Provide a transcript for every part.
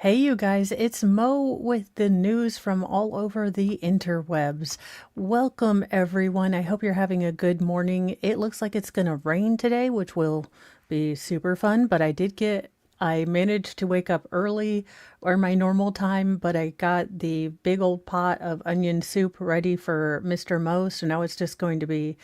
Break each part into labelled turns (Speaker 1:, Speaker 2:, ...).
Speaker 1: Hey, you guys, it's Mo with the news from all over the interwebs. Welcome, everyone. I hope you're having a good morning. It looks like it's going to rain today, which will be super fun, but I managed to wake up early or my normal time, but I got the big old pot of onion soup ready for Mr. Mo. So now it's just going to be,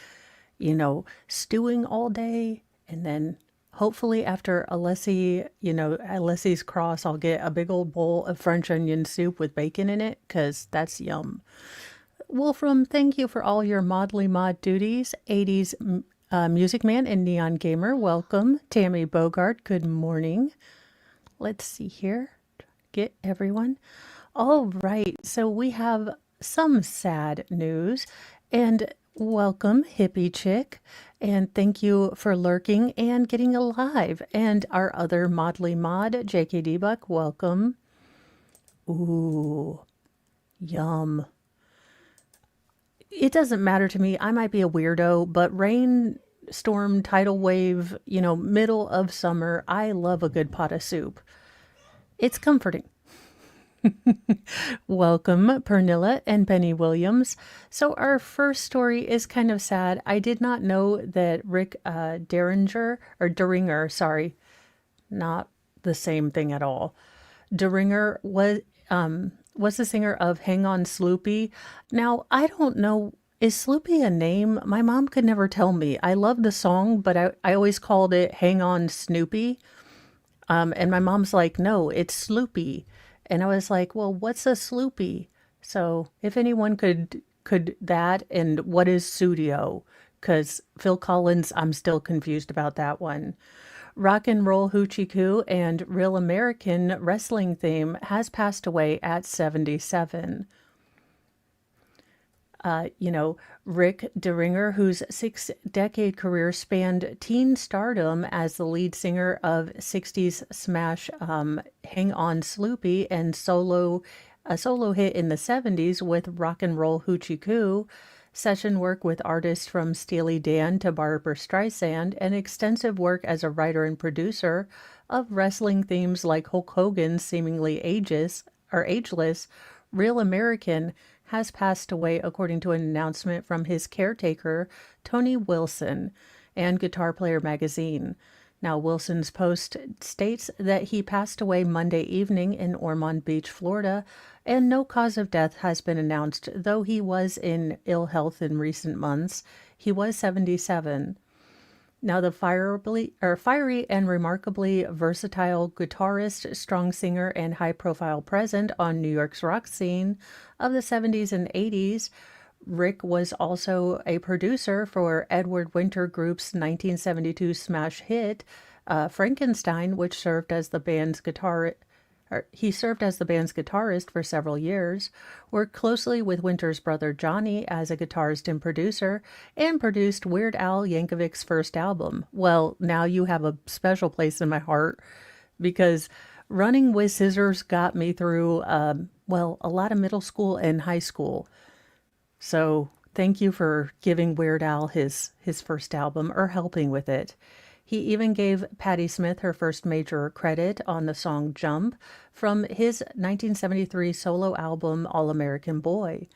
Speaker 1: stewing all day and then hopefully after Alessi's cross, I'll get a big old bowl of French onion soup with bacon in it, because that's yum. Wolfram, thank you for all your modly mod duties. 80s Music Man and Neon Gamer, welcome. Tammy Bogart, good morning. Let's see here. Get everyone. All right, so we have some sad news. And welcome, Hippie Chick. And thank you for lurking and getting alive. And our other Modly Mod, JKD Buck, welcome. Ooh, yum. It doesn't matter to me. I might be a weirdo, but rainstorm, tidal wave, middle of summer, I love a good pot of soup. It's comforting. Welcome, Pernilla and Penny Williams. So our first story is kind of sad. I did not know that Rick Derringer, sorry, not the same thing at all. Derringer was the singer of Hang On Sloopy. Now, I don't know, is Sloopy a name? My mom could never tell me. I love the song, but I always called it Hang On Snoopy. And my mom's like, no, it's Sloopy. And I was like, well, what's a Sloopy? So if anyone could that, and what is Studio? Because Phil Collins, I'm still confused about that one. Rock and Roll Hoochie Coo and Real American Wrestling Theme has passed away at 77. Rick Derringer, whose 6-decade career spanned teen stardom as the lead singer of 60s smash Hang On Sloopy and a solo hit in the 70s with Rock and Roll Hoochie Coo, session work with artists from Steely Dan to Barbra Streisand, and extensive work as a writer and producer of wrestling themes like Hulk Hogan's seemingly ageless, Real American has passed away, according to an announcement from his caretaker, Tony Wilson, and Guitar Player magazine. Now, Wilson's post states that he passed away Monday evening in Ormond Beach, Florida, and no cause of death has been announced, though he was in ill health in recent months. He was 77. Now, the fiery and remarkably versatile guitarist, strong singer, and high-profile presence on New York's rock scene of the 70s and 80s, Rick was also a producer for Edward Winter Group's 1972 smash hit, Frankenstein, which served as the band's he served as the band's guitarist for several years, worked closely with Winter's brother Johnny as a guitarist and producer, and produced Weird Al Yankovic's first album. Well, now you have a special place in my heart, because Running with Scissors got me through, a lot of middle school and high school. So thank you for giving Weird Al his first album, or helping with it. He even gave Patti Smith her first major credit on the song Jump from his 1973 solo album All American Boy.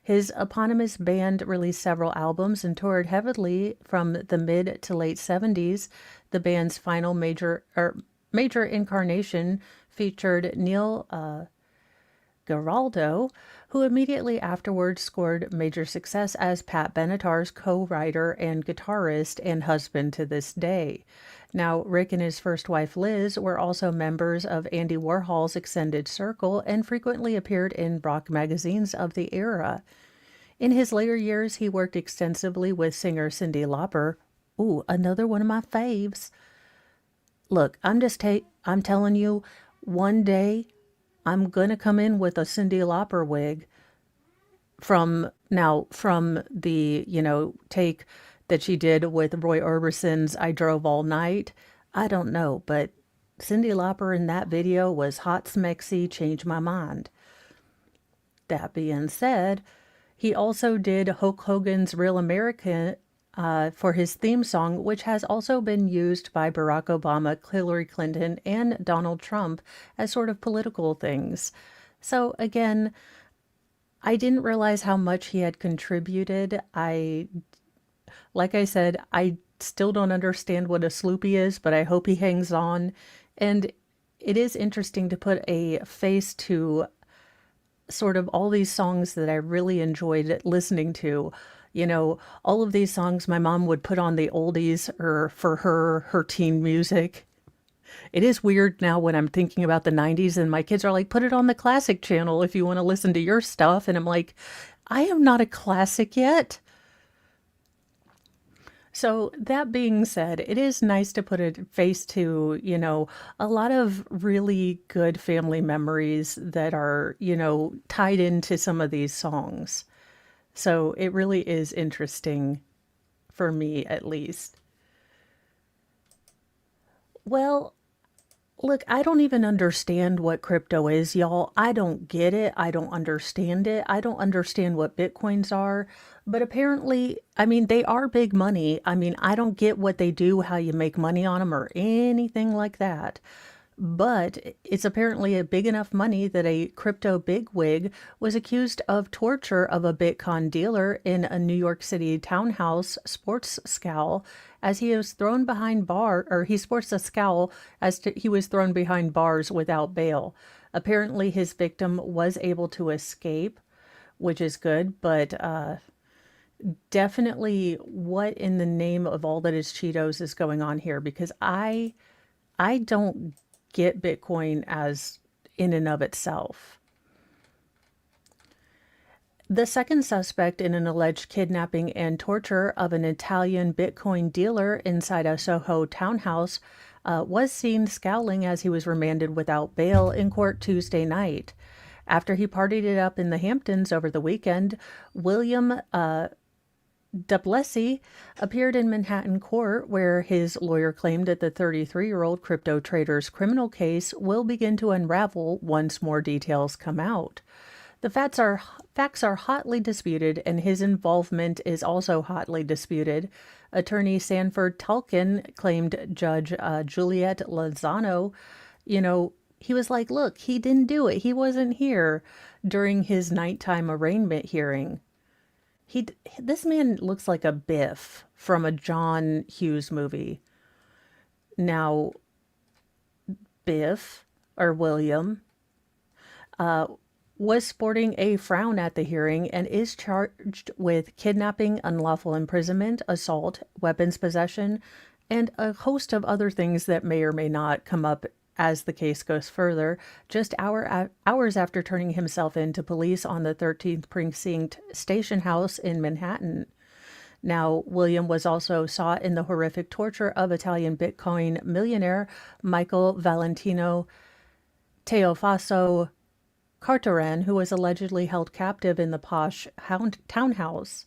Speaker 1: His eponymous band released several albums and toured heavily from the mid to late 70s. The band's final major incarnation featured Neil Giraldo, who immediately afterwards scored major success as Pat Benatar's co-writer and guitarist and husband to this day. Now, Rick and his first wife Liz were also members of Andy Warhol's extended circle and frequently appeared in rock magazines of the era. In his later years, he worked extensively with singer Cyndi Lauper. Ooh, another one of my faves. Look, I'm telling you, one day I'm gonna come in with a Cyndi Lauper wig from the, take that she did with Roy Orbison's I Drove All Night. I don't know, but Cyndi Lauper in that video was hot smexy, changed my mind. That being said, he also did Hulk Hogan's Real American for his theme song, which has also been used by Barack Obama, Hillary Clinton, and Donald Trump as sort of political things. So again, I didn't realize how much he had contributed. Like I said, I still don't understand what a Sloopy is, but I hope he hangs on. And it is interesting to put a face to sort of all these songs that I really enjoyed listening to. You know, all of these songs my mom would put on the oldies or for her teen music. It is weird now when I'm thinking about the 90s and my kids are like, put it on the classic channel if you want to listen to your stuff. And I'm like, I am not a classic yet. So that being said, it is nice to put a face to, a lot of really good family memories that are, tied into some of these songs. So it really is interesting for me, at least. Well, look, I don't even understand what crypto is, y'all. I don't get it. I don't understand it. I don't understand what Bitcoins are. But apparently, I mean, they are big money. I mean, I don't get what they do, how you make money on them, or anything like that. But it's apparently a big enough money that a crypto bigwig was accused of torture of a Bitcoin dealer in a New York City townhouse sports scowl as he was thrown behind bar, or he sports a scowl as he was thrown behind bars without bail. Apparently, his victim was able to escape, which is good, but definitely what in the name of all that is Cheetos is going on here because I don't get Bitcoin as in and of itself. The second suspect in an alleged kidnapping and torture of an Italian Bitcoin dealer inside a Soho townhouse was seen scowling as he was remanded without bail in court Tuesday night. After he partied it up in the Hamptons over the weekend, William Duplessis appeared in Manhattan court, where his lawyer claimed that the 33-year-old crypto trader's criminal case will begin to unravel once more details come out. The facts are hotly disputed, and his involvement is also hotly disputed. Attorney Sanford Tulkin claimed Judge Juliet Lozano, he was like, look, he didn't do it. He wasn't here during his nighttime arraignment hearing. This man looks like a Biff from a John Hughes movie. Now, Biff, or William, was sporting a frown at the hearing and is charged with kidnapping, unlawful imprisonment, assault, weapons possession, and a host of other things that may or may not come up as the case goes further, just hours after turning himself in to police on the 13th Precinct Station House in Manhattan. Now, William was also sought in the horrific torture of Italian Bitcoin millionaire Michael Valentino Teofaso Cartaran, who was allegedly held captive in the posh townhouse.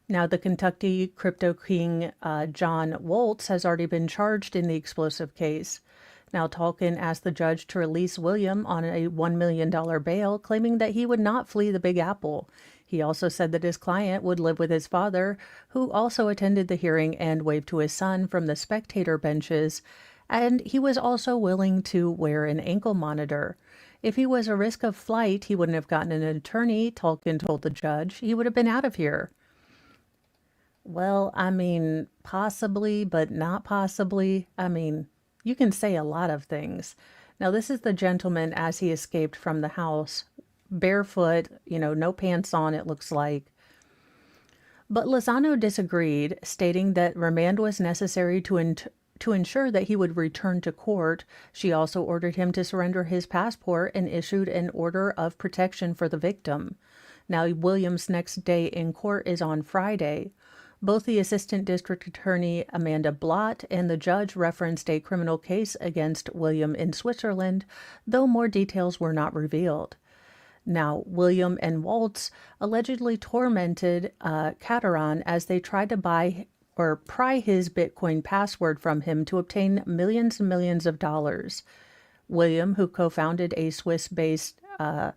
Speaker 1: Now, the Kentucky crypto king John Waltz has already been charged in the explosive case. Now, Tolkien asked the judge to release William on a $1 million bail, claiming that he would not flee the Big Apple. He also said that his client would live with his father, who also attended the hearing and waved to his son from the spectator benches, and he was also willing to wear an ankle monitor. If he was a risk of flight, he wouldn't have gotten an attorney, Tolkien told the judge. He would have been out of here. Well, I mean, possibly, but not possibly. I mean, you can say a lot of things. Now, this is the gentleman as he escaped from the house, barefoot, no pants on, it looks like. But Lozano disagreed, stating that remand was necessary to ensure that he would return to court. She also ordered him to surrender his passport and issued an order of protection for the victim. Now, William's next day in court is on Friday. Both the Assistant District Attorney Amanda Blott and the judge referenced a criminal case against William in Switzerland, though more details were not revealed. Now, William and Waltz allegedly tormented Cateran as they tried to buy or pry his Bitcoin password from him to obtain millions and millions of dollars. William, who co-founded a Swiss-based Pagea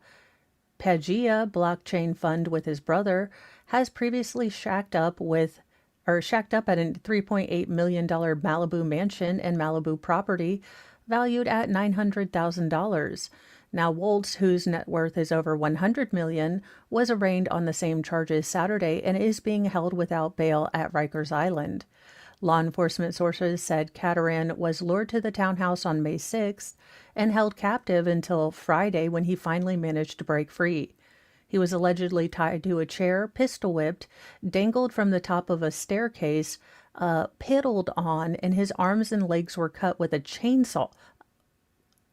Speaker 1: blockchain fund with his brother, has previously shacked up with or shacked up at a $3.8 million Malibu mansion and Malibu property valued at $900,000. Now, Woltz, whose net worth is over $100 million, was arraigned on the same charges Saturday and is being held without bail at Rikers Island. Law enforcement sources said Cateran was lured to the townhouse on May 6th and held captive until Friday when he finally managed to break free. He was allegedly tied to a chair, pistol whipped, dangled from the top of a staircase, piddled on, and his arms and legs were cut with a chainsaw.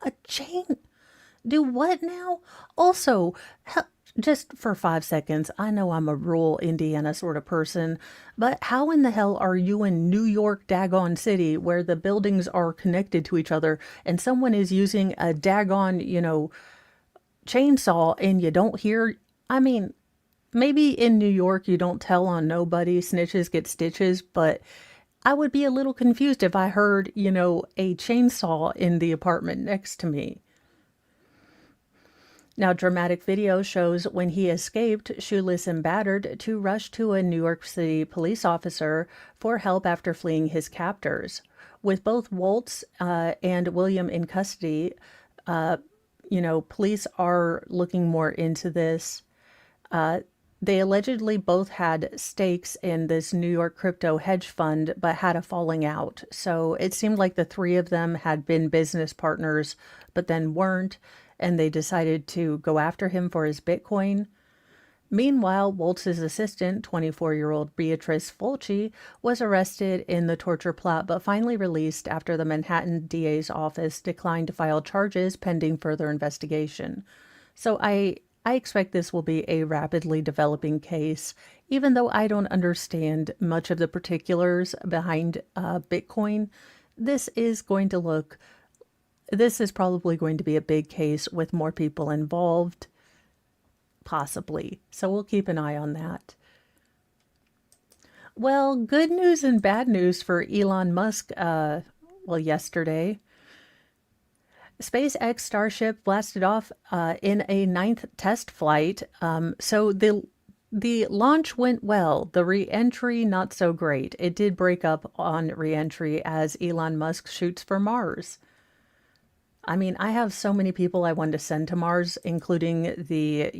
Speaker 1: A chain? Do what now? Also, just for 5 seconds, I know I'm a rural Indiana sort of person, but how in the hell are you in New York daggone city where the buildings are connected to each other and someone is using a daggone, chainsaw and you don't hear? I mean, maybe in New York you don't tell on nobody, snitches get stitches, but I would be a little confused if I heard, a chainsaw in the apartment next to me. Now, dramatic video shows when he escaped, shoeless and battered, to rush to a New York City police officer for help after fleeing his captors. With both Woltz and William in custody, police are looking more into this. They allegedly both had stakes in this New York crypto hedge fund, but had a falling out. So it seemed like the three of them had been business partners, but then weren't, and they decided to go after him for his Bitcoin. Meanwhile, Woltz's assistant, 24-year-old Beatrice Fulci, was arrested in the torture plot but finally released after the Manhattan DA's office declined to file charges pending further investigation. So I expect this will be a rapidly developing case, even though I don't understand much of the particulars behind Bitcoin. This is probably going to be a big case with more people involved, possibly. So we'll keep an eye on that. Well, good news and bad news for Elon Musk, yesterday. SpaceX Starship blasted off in a 9th test flight. So the launch went well. The re-entry, not so great. It did break up on re-entry as Elon Musk shoots for Mars. I mean, I have so many people I want to send to Mars, including the,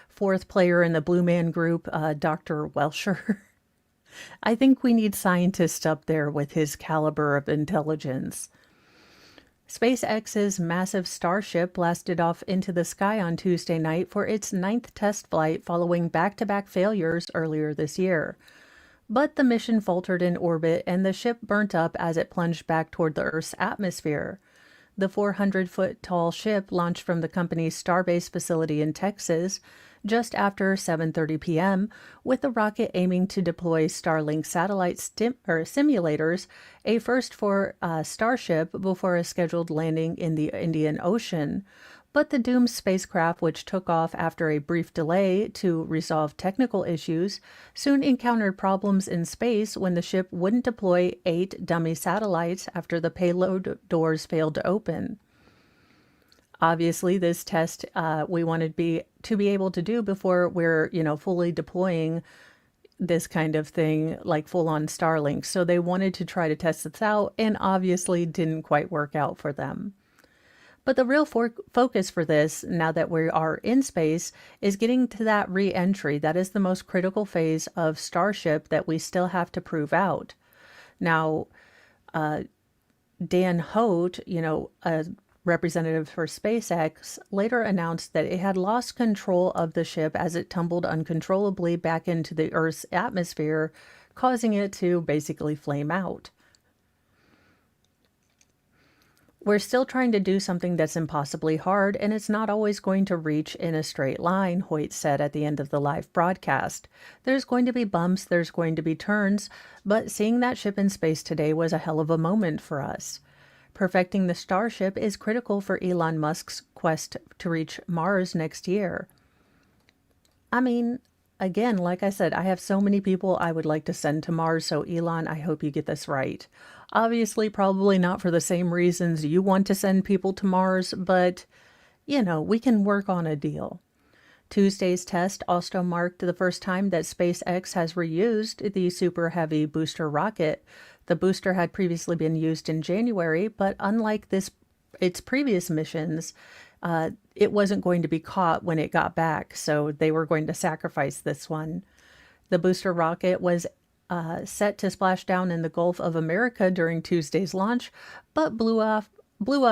Speaker 1: fourth player in the Blue Man Group, Dr. Welsher. I think we need scientists up there with his caliber of intelligence. SpaceX's massive Starship blasted off into the sky on Tuesday night for its 9th test flight following back-to-back failures earlier this year. But the mission faltered in orbit and the ship burnt up as it plunged back toward the Earth's atmosphere. The 400-foot-tall ship launched from the company's Starbase facility in Texas just after 7:30 p.m., with the rocket aiming to deploy Starlink satellite simulators, a first for Starship before a scheduled landing in the Indian Ocean. But the doomed spacecraft, which took off after a brief delay to resolve technical issues, soon encountered problems in space when the ship wouldn't deploy 8 dummy satellites after the payload doors failed to open. Obviously, this test we wanted to be able to do before we're, fully deploying this kind of thing, like full-on Starlink. So they wanted to try to test this out, and obviously didn't quite work out for them. But the real focus for this, now that we are in space, is getting to that re-entry. That is the most critical phase of Starship that we still have to prove out. Now, Dan Hote, a representative for SpaceX, later announced that it had lost control of the ship as it tumbled uncontrollably back into the Earth's atmosphere, causing it to basically flame out. We're still trying to do something that's impossibly hard, and it's not always going to reach in a straight line, Hoyt said at the end of the live broadcast. There's going to be bumps, there's going to be turns, but seeing that ship in space today was a hell of a moment for us. Perfecting the Starship is critical for Elon Musk's quest to reach Mars next year. I mean, again, like I said, I have so many people I would like to send to Mars, so Elon, I hope you get this right. Obviously, probably not for the same reasons you want to send people to Mars, but, we can work on a deal. Tuesday's test also marked the first time that SpaceX has reused the Super Heavy booster rocket. The booster had previously been used in January, but unlike its previous missions, it wasn't going to be caught when it got back, so they were going to sacrifice this one. The booster rocket was set to splash down in the Gulf of America during Tuesday's launch, but blew up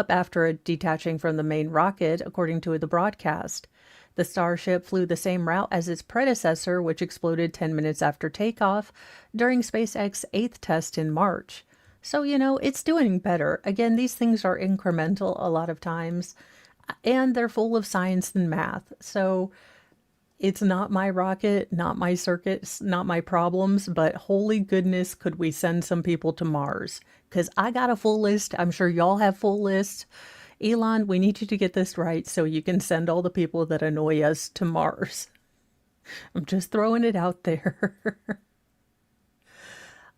Speaker 1: after detaching from the main rocket, according to the broadcast. The Starship flew the same route as its predecessor, which exploded 10 minutes after takeoff during SpaceX's 8th test in March. So, it's doing better. Again, these things are incremental a lot of times, and they're full of science and math. So it's not my rocket, not my circuits, not my problems, but holy goodness, could we send some people to Mars? Because I got a full list. I'm sure y'all have full lists. Elon, we need you to get this right so you can send all the people that annoy us to Mars. I'm just throwing it out there.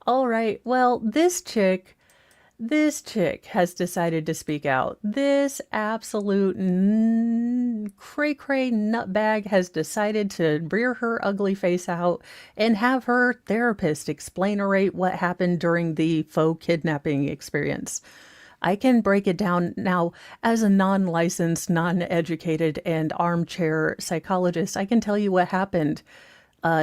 Speaker 1: All right, well, this chick has decided to speak out. This absolute cray-cray nutbag has decided to rear her ugly face out and have her therapist explain-orate what happened during the faux kidnapping experience. I can break it down now. As a non-licensed, non-educated, and armchair psychologist, I can tell you what happened.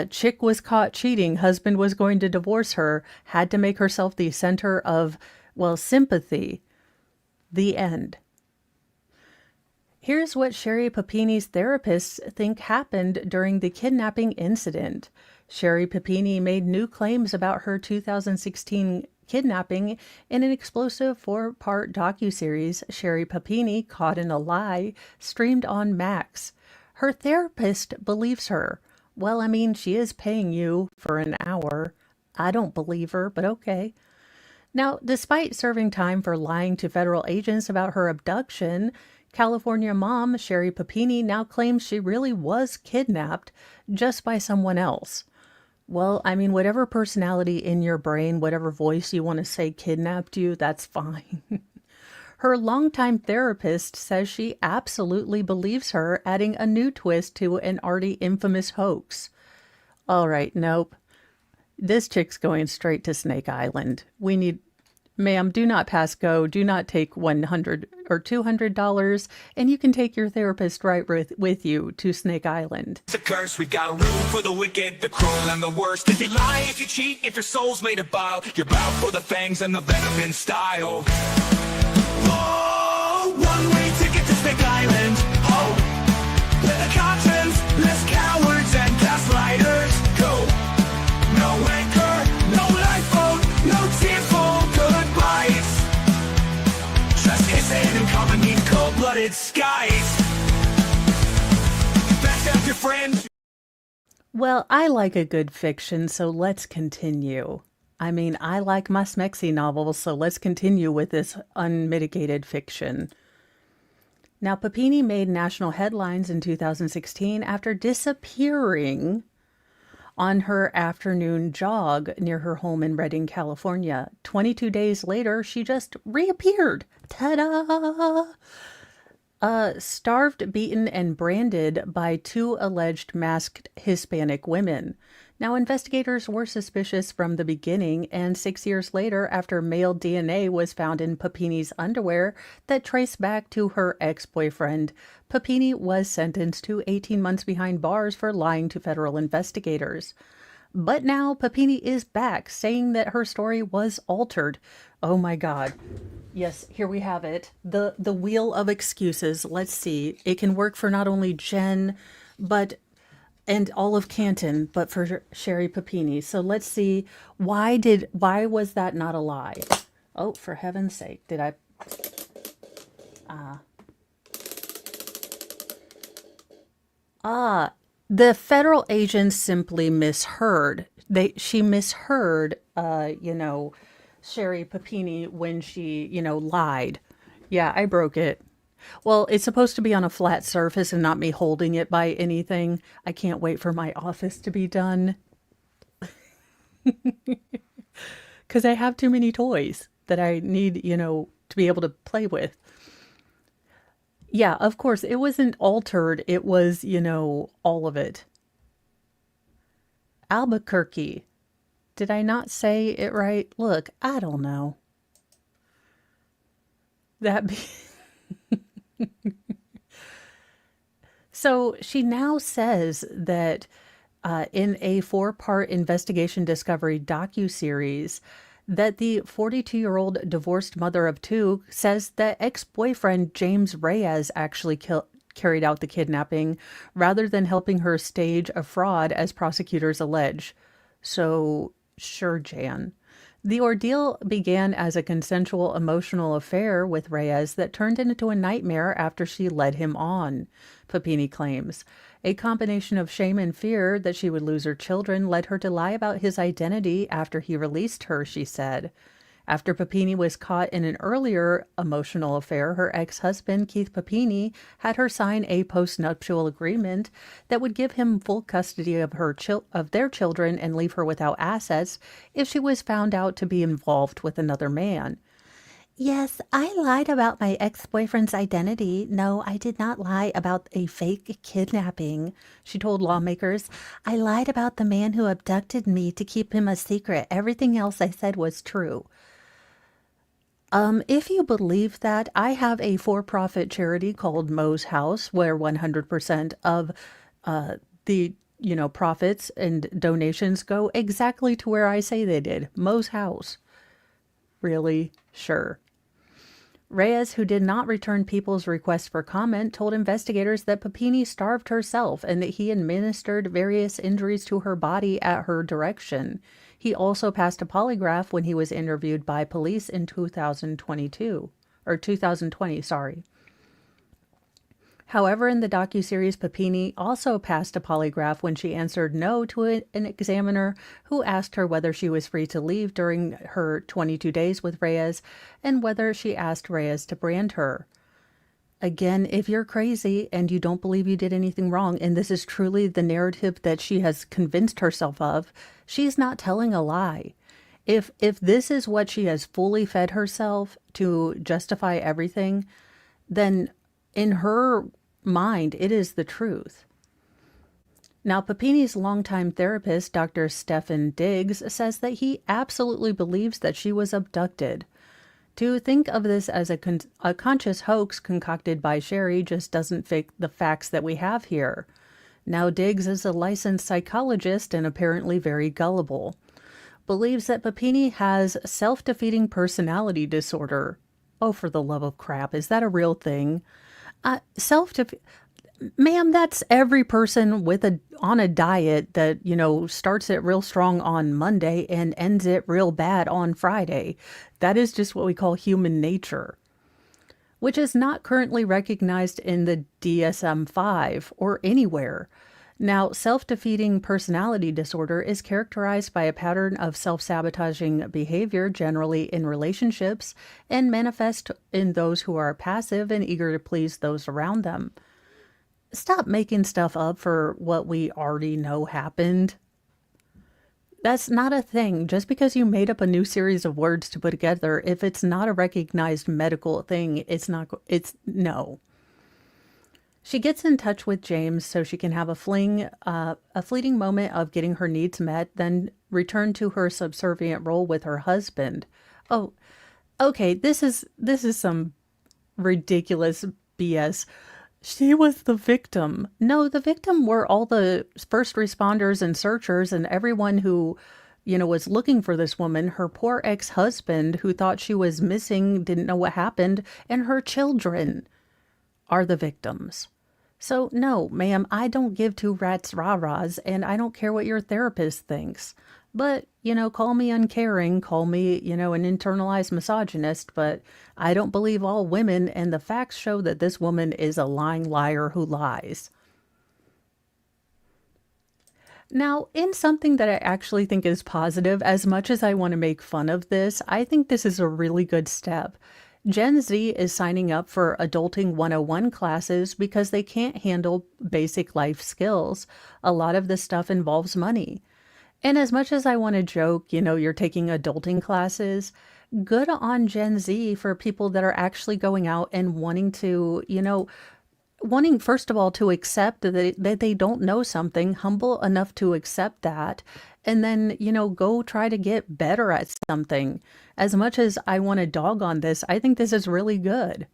Speaker 1: Chick was caught cheating, husband was going to divorce her, had to make herself the center of, well, sympathy. The end. Here's what Sher Pini's therapists think happened during the kidnapping incident. Sher Pini made new claims about her 2016 kidnapping in an explosive 4-part docuseries, Sher Pini Caught in a Lie, streamed on Max. Her therapist believes her. Well, I mean, she is paying you for an hour. I don't believe her, but okay. Now, despite serving time for lying to federal agents about her abduction, California mom Sher Pini now claims she really was kidnapped just by someone else. Well, I mean, whatever personality in your brain, whatever voice you want to say kidnapped you, that's fine. Her longtime therapist says she absolutely believes her, adding a new twist to an already infamous hoax. All right, nope. This chick's going straight to Snake Island. We need, ma'am, do not pass go. Do not take $100 or $200, and you can take your therapist right with you to Snake Island.
Speaker 2: It's a curse. We've got a rule for the wicked, the cruel, and the worst. If you lie, if you cheat, if your soul's made of bile, you're bound for the fangs and the venom in style. Oh, one-way ticket to Snake Island. Oh, where the conscience, less cowards and gaslighters go. No anchor, no lifeboat, no tearful goodbyes. Just hissing and coming in cold-blooded skies. Back up your friend.
Speaker 1: Well, I like a good fiction, so let's continue. I mean, I like my Smexy novels, so let's continue with this unmitigated fiction. Now, Pini made national headlines in 2016 after disappearing on her afternoon jog near her home in Redding, California. 22 days later, she just reappeared. Ta-da! Starved, beaten, and branded by 2 alleged masked Hispanic women. Now, investigators were suspicious from the beginning, and 6 years later, after male DNA was found in Pini's underwear that traced back to her ex-boyfriend, Pini was sentenced to 18 months behind bars for lying to federal investigators. But now Pini is back, saying that her story was altered. Oh my God. Yes, here we have it. The wheel of excuses. Let's see. It can work for not only Jen, and all of Canton, but for Sher Pini. So let's see, why was that not a lie? Oh, for heaven's sake, did I? The federal agents simply misheard. She misheard, Sher Pini when she, lied. Yeah, I broke it. Well, it's supposed to be on a flat surface and not me holding it by anything. I can't wait for my office to be done. Because I have too many toys that I need, to be able to play with. Yeah, of course, it wasn't altered. It was, all of it. Albuquerque. Did I not say it right? Look, I don't know. That be So she now says that in a four-part investigation discovery docu-series that the 42-year-old divorced mother of two says that ex-boyfriend James Reyes actually carried out the kidnapping rather than helping her stage a fraud as prosecutors allege. So, sure, Jan. The ordeal began as a consensual emotional affair with Reyes that turned into a nightmare after she led him on, Papini claims. A combination of shame and fear that she would lose her children led her to lie about his identity after he released her, she said. After Papini was caught in an earlier emotional affair, her ex-husband, Keith Papini, had her sign a postnuptial agreement that would give him full custody of their children and leave her without assets if she was found out to be involved with another man. Yes, I lied about my ex-boyfriend's identity. No, I did not lie about a fake kidnapping, she told lawmakers. I lied about the man who abducted me to keep him a secret. Everything else I said was true. If you believe that, I have a for-profit charity called Mo's House, where 100% of the profits and donations go exactly to where I say they did. Mo's House. Really? Sure. Reyes, who did not return people's requests for comment, told investigators that Papini starved herself and that he administered various injuries to her body at her direction. He also passed a polygraph when he was interviewed by police in 2020, sorry. However, in the docuseries, Papini also passed a polygraph when she answered no to an examiner who asked her whether she was free to leave during her 22 days with Reyes and whether she asked Reyes to brand her. Again, if you're crazy and you don't believe you did anything wrong, and this is truly the narrative that she has convinced herself of, she's not telling a lie. If this is what she has fully fed herself to justify everything, then in her mind, it is the truth. Now, Papini's longtime therapist, Dr. Stephen Diggs, says that he absolutely believes that she was abducted. To think of this as a conscious hoax concocted by Sherry just doesn't fit the facts that we have here. Now, Diggs is a licensed psychologist and apparently very gullible. Believes that Papini has self-defeating personality disorder. Oh, for the love of crap, is that a real thing? Ma'am, that's every person on a diet that, starts it real strong on Monday and ends it real bad on Friday. That is just what we call human nature, which is not currently recognized in the DSM-5 or anywhere. Now, self-defeating personality disorder is characterized by a pattern of self-sabotaging behavior, generally in relationships, and manifest in those who are passive and eager to please those around them. Stop making stuff up for what we already know happened. That's not a thing. Just because you made up a new series of words to put together, if it's not a recognized medical thing, no. She gets in touch with James so she can have a fleeting moment of getting her needs met, then return to her subservient role with her husband. Oh, okay, this is some ridiculous BS. She was the victim. No, the victim were all the first responders and searchers and everyone who, was looking for this woman, her poor ex-husband who thought she was missing, didn't know what happened, and her children are the victims. So no, ma'am, I don't give two rats rah-rahs, and I don't care what your therapist thinks. But, call me uncaring, call me, an internalized misogynist, but I don't believe all women, and the facts show that this woman is a lying liar who lies. Now, in something that I actually think is positive, as much as I want to make fun of this, I think this is a really good step. Gen Z is signing up for Adulting 101 classes because they can't handle basic life skills. A lot of this stuff involves money. And as much as I want to joke, you're taking adulting classes, good on Gen Z for people that are actually going out and wanting to, wanting, first of all, to accept that they don't know something, humble enough to accept that, and then, go try to get better at something. As much as I want to dog on this, I think this is really good.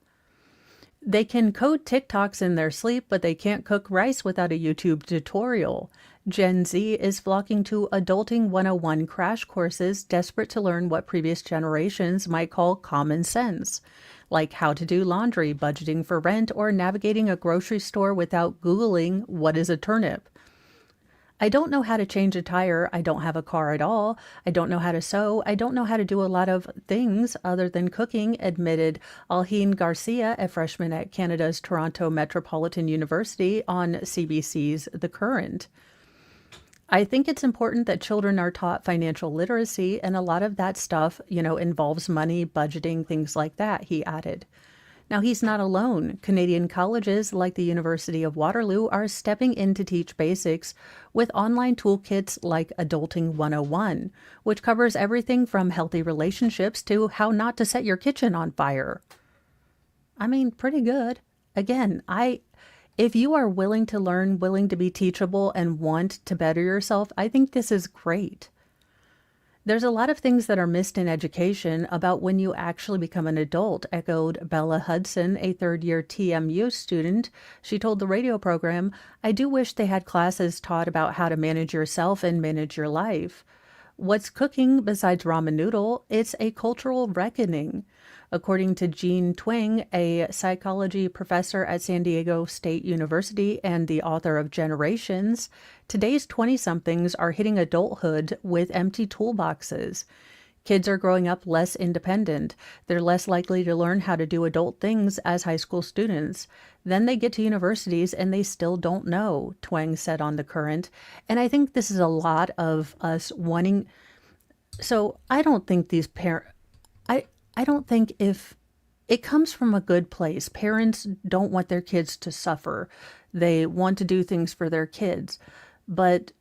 Speaker 1: They can code TikToks in their sleep, but they can't cook rice without a YouTube tutorial. Gen Z is flocking to Adulting 101 crash courses, desperate to learn what previous generations might call common sense, like how to do laundry, budgeting for rent, or navigating a grocery store without Googling what is a turnip. I don't know how to change a tire. I don't have a car at all. I don't know how to sew. I don't know how to do a lot of things other than cooking, admitted Alhine Garcia, a freshman at Canada's Toronto Metropolitan University, on CBC's The Current. I think it's important that children are taught financial literacy, and a lot of that stuff, involves money, budgeting, things like that, he added. Now, he's not alone. Canadian colleges like the University of Waterloo are stepping in to teach basics with online toolkits like Adulting 101, which covers everything from healthy relationships to how not to set your kitchen on fire. I mean, pretty good. Again, if you are willing to learn, willing to be teachable, and want to better yourself, I think this is great. There's a lot of things that are missed in education about when you actually become an adult, echoed Bella Hudson, a third-year TMU student. She told the radio program, I do wish they had classes taught about how to manage yourself and manage your life. What's cooking besides ramen noodle? It's a cultural reckoning. According to Jean Twing, a psychology professor at San Diego State University and the author of Generations, today's 20-somethings are hitting adulthood with empty toolboxes. Kids are growing up less independent. They're less likely to learn how to do adult things as high school students. Then they get to universities and they still don't know, Twang said on The Current. And I think this is a lot of us wanting. So I don't think these parents, I don't think if it comes from a good place. Parents don't want their kids to suffer. They want to do things for their kids. But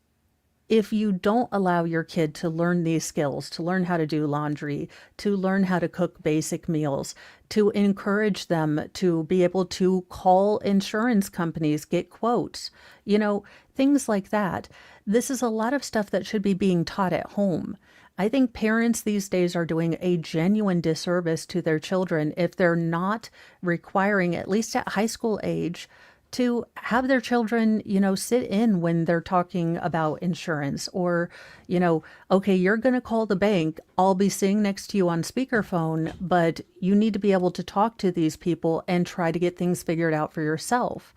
Speaker 1: if you don't allow your kid to learn these skills, to learn how to do laundry, to learn how to cook basic meals, to encourage them to be able to call insurance companies, get quotes, things like that. This is a lot of stuff that should be being taught at home. I think parents these days are doing a genuine disservice to their children if they're not requiring, at least at high school age, to have their children, sit in when they're talking about insurance or, okay, you're going to call the bank. I'll be sitting next to you on speakerphone, but you need to be able to talk to these people and try to get things figured out for yourself.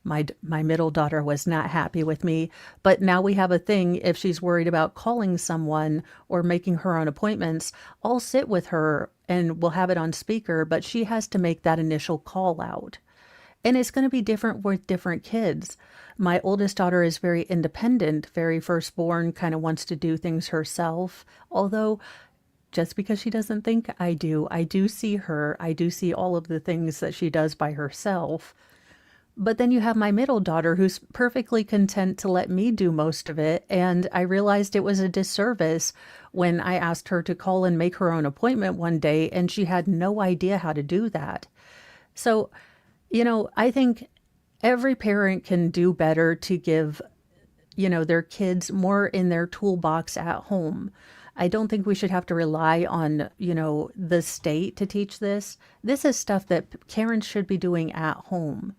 Speaker 1: My middle daughter was not happy with me, but now we have a thing. If she's worried about calling someone or making her own appointments, I'll sit with her and we'll have it on speaker, but she has to make that initial call out. And it's going to be different with different kids. My oldest daughter is very independent, very firstborn, kind of wants to do things herself. Although, just because she doesn't think I do see her. I do see all of the things that she does by herself. But then you have my middle daughter who's perfectly content to let me do most of it. And I realized it was a disservice when I asked her to call and make her own appointment one day, and she had no idea how to do that. So, I think every parent can do better to give, their kids more in their toolbox at home. I don't think we should have to rely on, the state to teach this. This is stuff that parents should be doing at home.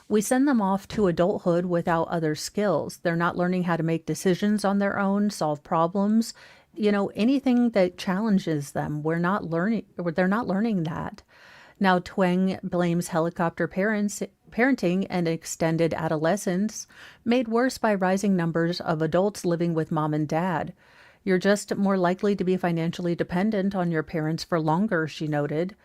Speaker 1: We send them off to adulthood without other skills. They're not learning how to make decisions on their own, solve problems, anything that challenges them. They're not learning that. Now, Tweng blames helicopter parenting and extended adolescence, made worse by rising numbers of adults living with mom and dad. You're just more likely to be financially dependent on your parents for longer, she noted.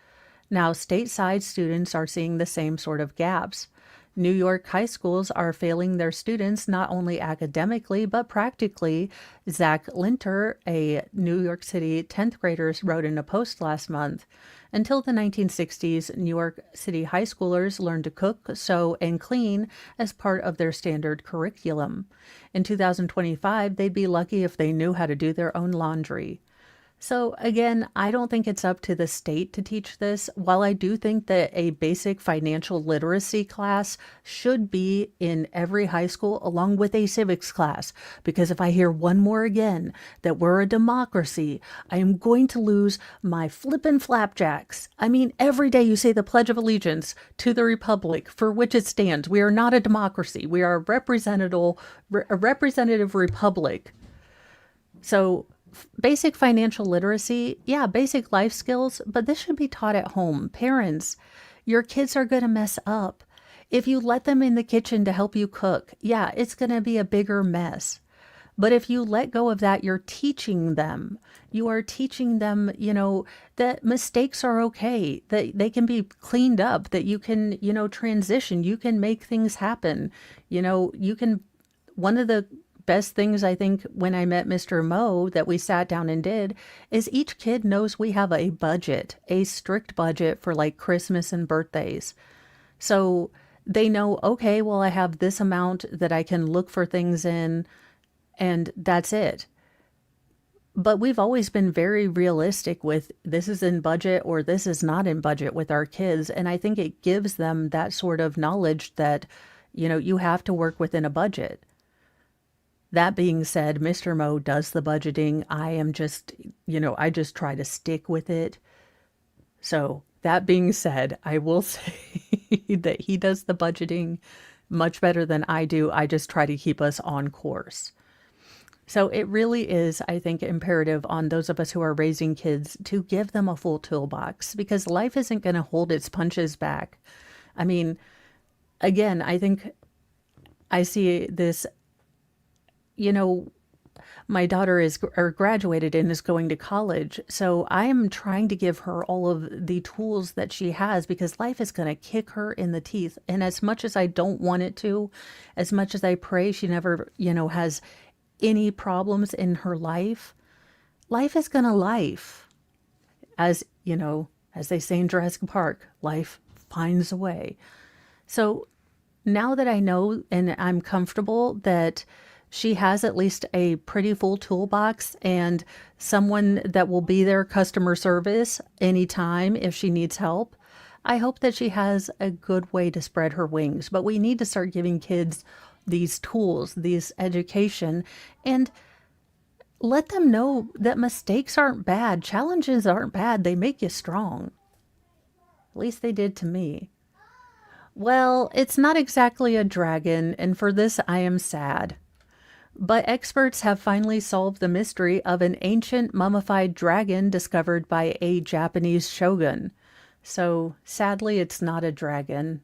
Speaker 1: Now, stateside students are seeing the same sort of gaps. New York high schools are failing their students not only academically but practically. Zach Linter, a New York City 10th grader, wrote in a post last month. Until the 1960s, New York City high schoolers learned to cook, sew, and clean as part of their standard curriculum. In 2025, they'd be lucky if they knew how to do their own laundry. So again, I don't think it's up to the state to teach this. While I do think that a basic financial literacy class should be in every high school along with a civics class, because if I hear one more again that we're a democracy, I am going to lose my flippin' flapjacks. I mean, every day you say the Pledge of Allegiance to the Republic for which it stands. We are not a democracy. We are a representative republic. So basic financial literacy, yeah, basic life skills, but this should be taught at home. Parents, your kids are going to mess up. If you let them in the kitchen to help you cook, yeah, it's going to be a bigger mess. But if you let go of that, you're teaching them. You are teaching them, that mistakes are okay, that they can be cleaned up, that you can, transition, you can make things happen. One of the best things I think when I met Mr. Mo that we sat down and did is each kid knows we have a budget, a strict budget for like Christmas and birthdays. So they know, okay, well, I have this amount that I can look for things in, and that's it. But we've always been very realistic with this is in budget or this is not in budget with our kids. And I think it gives them that sort of knowledge that, you have to work within a budget. That being said, Mr. Mo does the budgeting. I am just, I just try to stick with it. So that being said, I will say that he does the budgeting much better than I do. I just try to keep us on course. So it really is, I think, imperative on those of us who are raising kids to give them a full toolbox, because life isn't going to hold its punches back. I mean, again, I think I see this, my daughter is graduated and is going to college. So I am trying to give her all of the tools that she has, because life is going to kick her in the teeth. And as much as I don't want it to, as much as I pray she never, has any problems in her life, life is going to life. As, as they say in Jurassic Park, life finds a way. So now that I know and I'm comfortable that she has at least a pretty full toolbox and someone that will be there customer service anytime if she needs help, I hope that she has a good way to spread her wings. But we need to start giving kids these tools, these education, and let them know that mistakes aren't bad. Challenges aren't bad. They make you strong. At least they did to me. Well, it's not exactly a dragon, and for this I am sad. But experts have finally solved the mystery of an ancient mummified dragon discovered by a Japanese shogun. So sadly, it's not a dragon.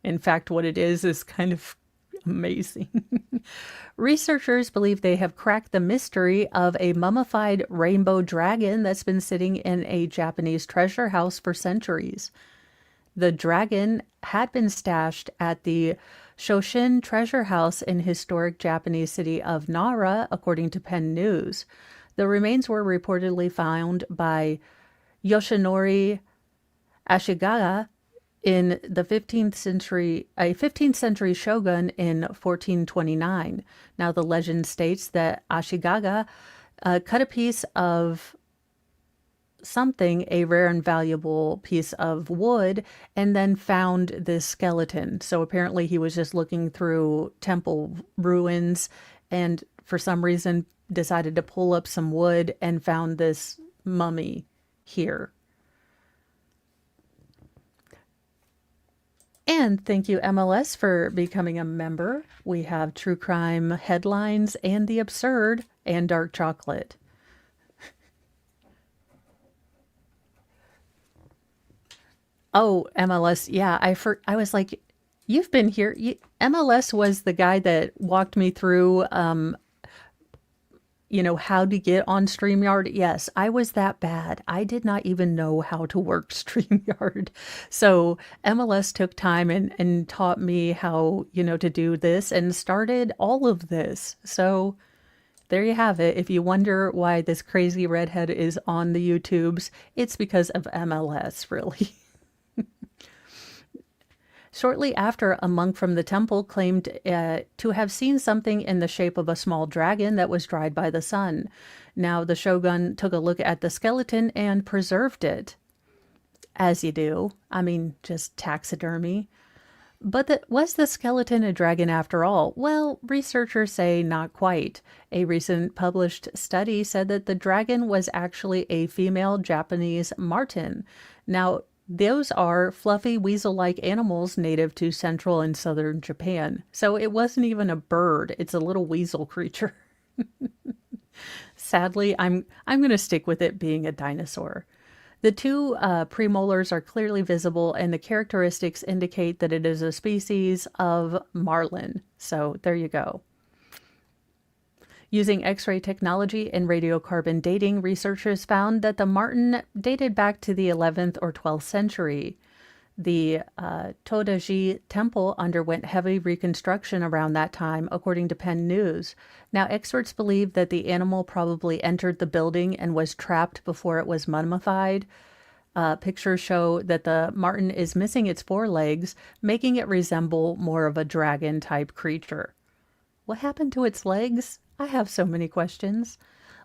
Speaker 1: In fact, what it is kind of amazing. Researchers believe they have cracked the mystery of a mummified rainbow dragon that's been sitting in a Japanese treasure house for centuries. The dragon had been stashed at the Shoshin Treasure House in historic Japanese city of Nara, according to Penn News. The remains were reportedly found by Yoshinori Ashikaga in the 15th century, a 15th century shogun in 1429. Now, the legend states that Ashikaga cut a piece of something, a rare and valuable piece of wood, and then found this skeleton. So apparently he was just looking through temple ruins and for some reason decided to pull up some wood and found this mummy here. And thank you, MLS, for becoming a member. We have true crime headlines and the absurd and dark chocolate. Oh, MLS. Yeah, I was like, you've been here. MLS was the guy that walked me through how to get on StreamYard. Yes, I was that bad. I did not even know how to work StreamYard. So MLS took time and taught me how, to do this and started all of this. So there you have it. If you wonder why this crazy redhead is on the YouTubes, it's because of MLS, really. Shortly after, a monk from the temple claimed to have seen something in the shape of a small dragon that was dried by the sun. Now, the shogun took a look at the skeleton and preserved it. As you do. I mean, just taxidermy. But was the skeleton a dragon after all? Well, researchers say not quite. A recent published study said that the dragon was actually a female Japanese marten. Now, those are fluffy weasel-like animals native to central and southern Japan. So it wasn't even a bird. It's a little weasel creature. Sadly, I'm going to stick with it being a dinosaur. The two premolars are clearly visible, and the characteristics indicate that it is a species of marlin. So there you go. Using X-ray technology and radiocarbon dating, researchers found that the marten dated back to the 11th or 12th century. The Todaji temple underwent heavy reconstruction around that time, according to Penn News. Now, experts believe that the animal probably entered the building and was trapped before it was mummified. Pictures show that the marten is missing its forelegs, making it resemble more of a dragon-type creature. What happened to its legs? I have so many questions.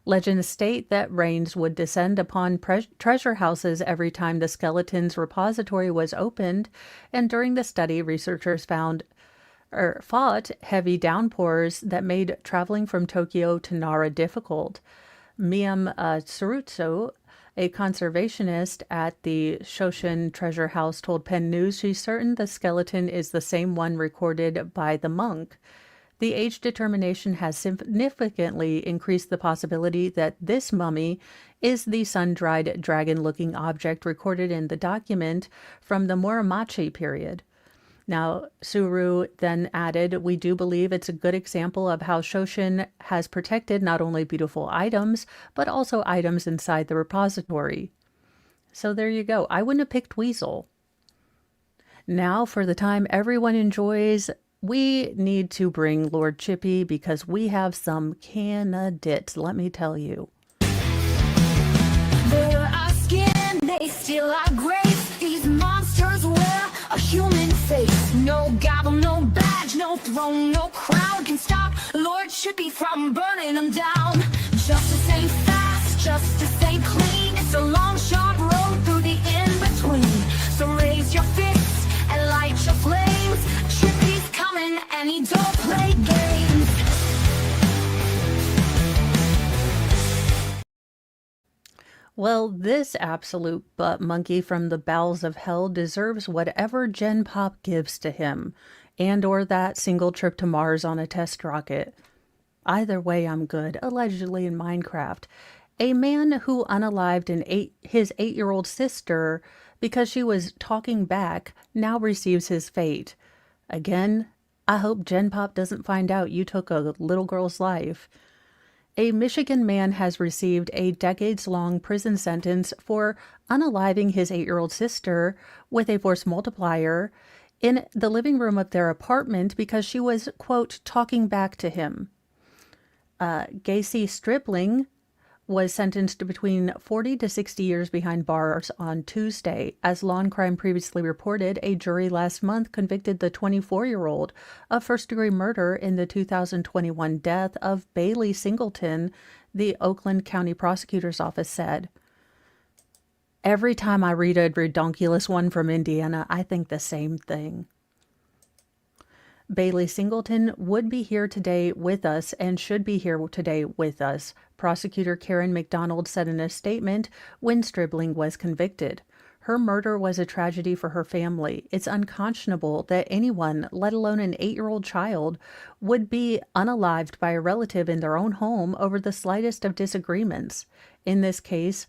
Speaker 1: Legends state that rains would descend upon treasure houses every time the skeleton's repository was opened, and during the study, researchers fought heavy downpours that made traveling from Tokyo to Nara difficult. Miyam Tsurutsu, a conservationist at the Shoshin Treasure House, told Penn News she's certain the skeleton is the same one recorded by the monk. The age determination has significantly increased the possibility that this mummy is the sun-dried dragon-looking object recorded in the document from the Muromachi period. Now, Suru then added, "We do believe it's a good example of how Shoshin has protected not only beautiful items, but also items inside the repository." So there you go. I wouldn't have picked weasel. Now, for the time everyone enjoys, we need to bring Lord Chippy because we have some candidates, let me tell you.
Speaker 3: They're our skin, they steal our grace. These monsters wear a human face. No gavel, no badge, no throne, no crown can stop Lord Chippy from burning them down. Justice ain't fast, justice ain't clean. It's a long, sharp road through the in-between. So raise your fists and light your flames. Chippy's coming and he don't play games.
Speaker 1: Well, this absolute butt monkey from the bowels of hell deserves whatever Gen Pop gives to him, and or that single trip to Mars on a test rocket. Either way, I'm good. Allegedly in Minecraft. A man who unalived his 8-year-old sister because she was talking back now receives his fate. Again, I hope Gen Pop doesn't find out you took a little girl's life. A Michigan man has received a decades-long prison sentence for unaliving his 8-year-old sister with a force multiplier in the living room of their apartment because she was, quote, talking back to him. Gacy Stribling was sentenced to between 40 to 60 years behind bars on Tuesday. As Lawn Crime previously reported, a jury last month convicted the 24-year-old of first-degree murder in the 2021 death of Bailey Singleton, the Oakland County Prosecutor's Office said. Every time I read a redonkulous one from Indiana, I think the same thing. Bailey Singleton would be here today with us and should be here today with us, Prosecutor Karen McDonald said in a statement when Stribling was convicted. Her murder was a tragedy for her family. It's unconscionable that anyone, let alone an 8-year-old child, would be unalived by a relative in their own home over the slightest of disagreements. In this case,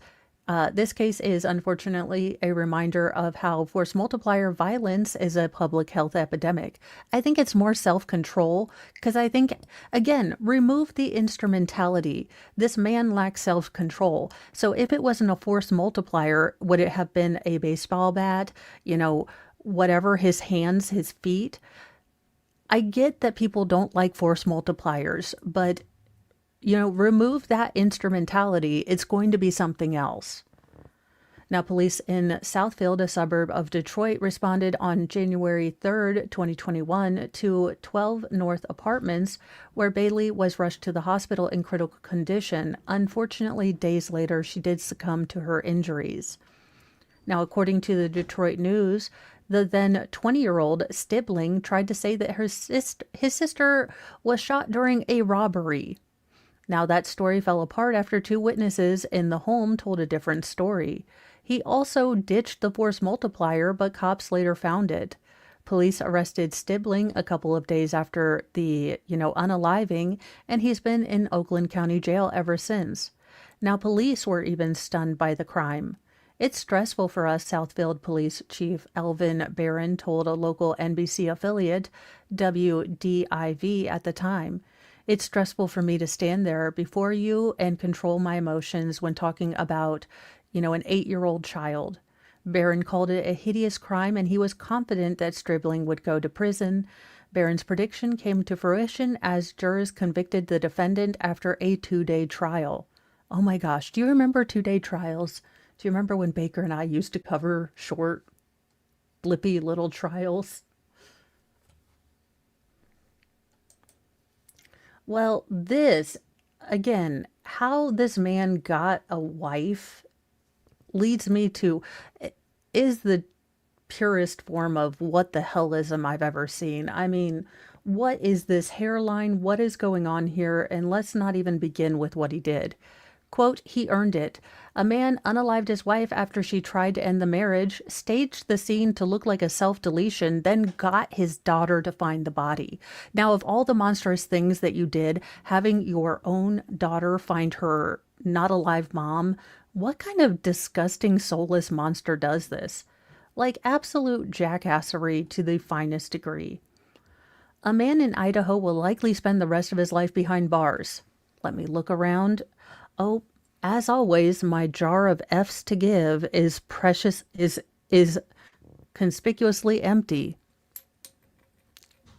Speaker 1: This case is unfortunately a reminder of how force multiplier violence is a public health epidemic. I think it's more self control because I think, again, remove the instrumentality. This man lacks self control. So if it wasn't a force multiplier, would it have been a baseball bat? Whatever, his hands, his feet? I get that people don't like force multipliers, but remove that instrumentality, it's going to be something else. Now, police in Southfield, a suburb of Detroit, responded on January 3rd, 2021, to 12 North Apartments, where Bailey was rushed to the hospital in critical condition. Unfortunately, days later, she did succumb to her injuries. Now, according to the Detroit News, the then 20-year-old Stibling tried to say that his sister was shot during a robbery. Now, that story fell apart after two witnesses in the home told a different story. He also ditched the force multiplier, but cops later found it. Police arrested Stibling a couple of days after the, unaliving, and he's been in Oakland County Jail ever since. Now, police were even stunned by the crime. It's stressful for us, Southfield Police Chief Elvin Barron told a local NBC affiliate, WDIV, at the time. It's stressful for me to stand there before you and control my emotions when talking about, an 8-year-old child. Barron called it a hideous crime, and he was confident that Stribling would go to prison. Barron's prediction came to fruition as jurors convicted the defendant after a 2-day trial. Oh my gosh, do you remember 2-day trials? Do you remember when Baker and I used to cover short, blippy little trials? Well, this, again, how this man got a wife leads me to, is the purest form of what the hellism I've ever seen. I mean, what is this hairline? What is going on here? And let's not even begin with what he did. Quote, he earned it. A man unalived his wife after she tried to end the marriage, staged the scene to look like a self-deletion, then got his daughter to find the body. Now, of all the monstrous things that you did, having your own daughter find her not alive mom, what kind of disgusting soulless monster does this? Like absolute jackassery to the finest degree. A man in Idaho will likely spend the rest of his life behind bars. Let me look around. Oh, as always, my jar of F's to give is is conspicuously empty.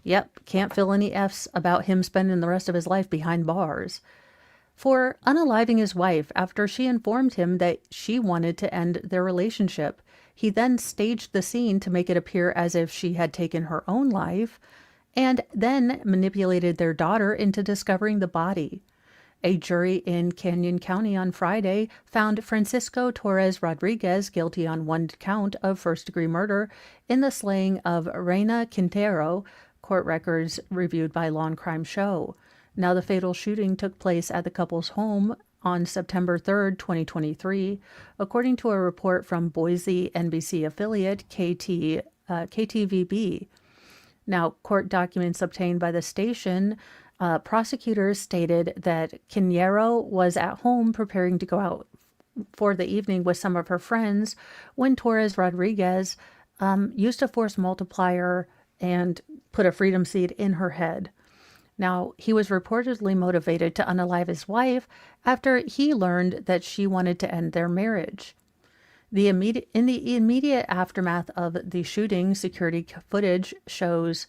Speaker 1: Yep, can't fill any F's about him spending the rest of his life behind bars. For unaliving his wife after she informed him that she wanted to end their relationship, he then staged the scene to make it appear as if she had taken her own life, and then manipulated their daughter into discovering the body. A jury in Canyon County on Friday found Francisco Torres Rodriguez guilty on one count of first-degree murder in the slaying of Reina Quintero, court records reviewed by Law and Crime show. Now, the fatal shooting took place at the couple's home on September 3rd, 2023, according to a report from Boise NBC affiliate KTVB. Now, court documents obtained by the station, prosecutors stated that Quintero was at home preparing to go out for the evening with some of her friends when Torres Rodriguez used a force multiplier and put a freedom seed in her head. Now, he was reportedly motivated to unalive his wife after he learned that she wanted to end their marriage. In the immediate aftermath of the shooting, security footage shows,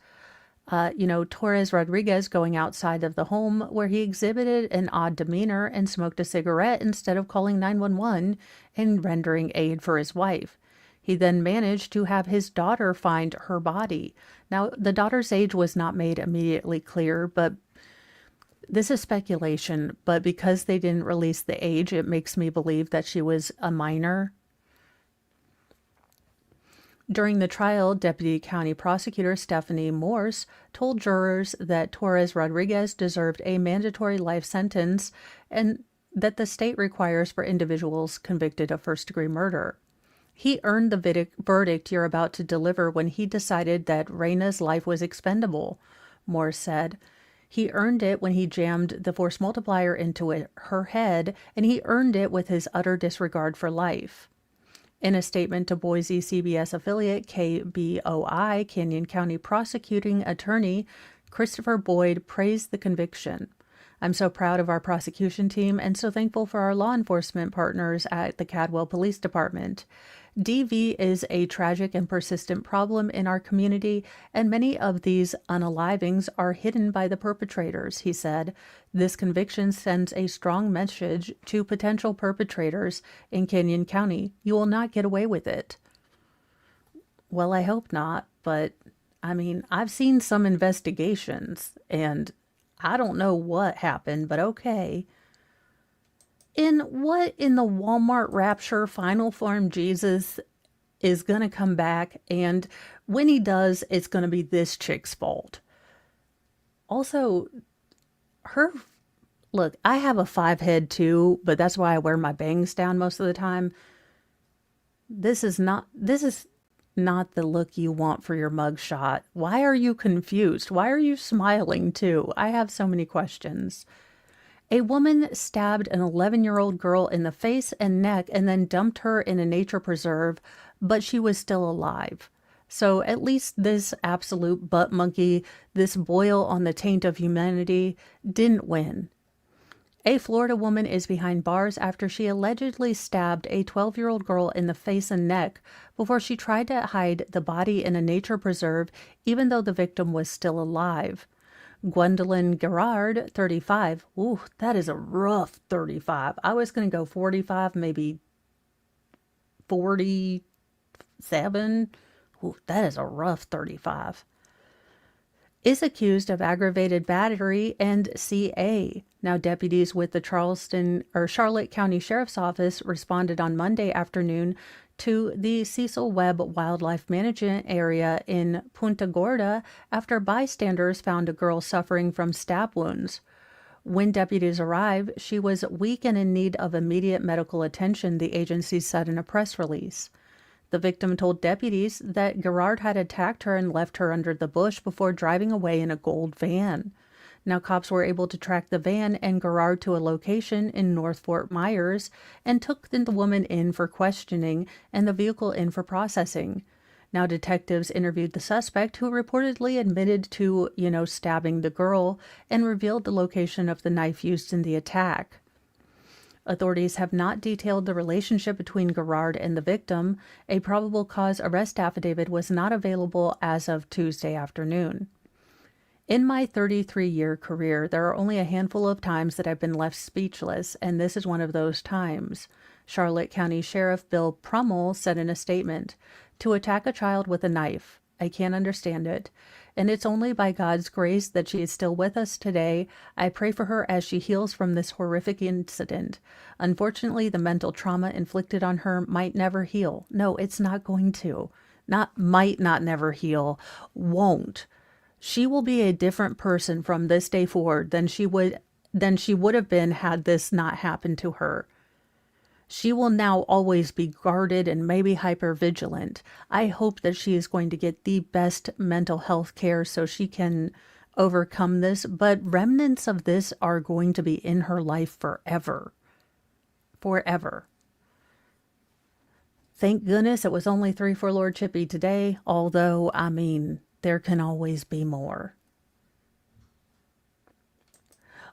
Speaker 1: Torres Rodriguez going outside of the home where he exhibited an odd demeanor and smoked a cigarette instead of calling 911 and rendering aid for his wife. He then managed to have his daughter find her body. Now, the daughter's age was not made immediately clear, but this is speculation. But because they didn't release the age, it makes me believe that she was a minor. During the trial, Deputy County Prosecutor Stephanie Morse told jurors that Torres Rodriguez deserved a mandatory life sentence and that the state requires for individuals convicted of first-degree murder. He earned the verdict you're about to deliver when he decided that Reina's life was expendable, Morse said. He earned it when he jammed the force multiplier into her head, and he earned it with his utter disregard for life. In a statement to Boise CBS affiliate KBOI, Canyon County prosecuting attorney Christopher Boyd praised the conviction. I'm so proud of our prosecution team and so thankful for our law enforcement partners at the Cadwell Police Department. DV is a tragic and persistent problem in our community, and many of these unalivings are hidden by the perpetrators, he said. This conviction sends a strong message to potential perpetrators in Canyon County. You will not get away with it. Well, I hope not, but I mean, I've seen some investigations, and I don't know what happened, but okay. In the Walmart rapture final form Jesus is going to come back, and when he does, it's going to be this chick's fault. Also, look, I have a 5 head too, but that's why I wear my bangs down most of the time. This is not the look you want for your mugshot. Why are you confused? Why are you smiling too? I have so many questions. A woman stabbed an 11-year-old girl in the face and neck and then dumped her in a nature preserve, but she was still alive. So at least this absolute butt monkey, this boil on the taint of humanity, didn't win. A Florida woman is behind bars after she allegedly stabbed a 12-year-old girl in the face and neck before she tried to hide the body in a nature preserve, even though the victim was still alive. Gwendolyn Gerard, 35. Ooh, that is a rough 35. I was going to go 45, maybe 47. Ooh, that is a rough 35. Is accused of aggravated battery and CA. Now, deputies with the Charlotte County Sheriff's Office responded on Monday afternoon to the Cecil Webb Wildlife Management Area in Punta Gorda after bystanders found a girl suffering from stab wounds. When deputies arrived, she was weak and in need of immediate medical attention, the agency said in a press release. The victim told deputies that Gerard had attacked her and left her under the bush before driving away in a gold van. Now, cops were able to track the van and Gerard to a location in North Fort Myers and took the woman in for questioning and the vehicle in for processing. Now, detectives interviewed the suspect, who reportedly admitted to, stabbing the girl, and revealed the location of the knife used in the attack. Authorities have not detailed the relationship between Gerard and the victim. A probable cause arrest affidavit was not available as of Tuesday afternoon. In my 33-year career, there are only a handful of times that I've been left speechless, and this is one of those times, Charlotte County Sheriff Bill Prummel said in a statement. To attack a child with a knife, I can't understand it, and it's only by God's grace that she is still with us today. I pray for her as she heals from this horrific incident. Unfortunately, the mental trauma inflicted on her might never heal. No, it's not going to. Might not never heal. Won't. She will be a different person from this day forward than she would have been had this not happened to her. She will now always be guarded and maybe hypervigilant. I hope that she is going to get the best mental health care so she can overcome this, but remnants of this are going to be in her life forever. Forever. Thank goodness it was only 3 for Lord Chippy today, although, there can always be more.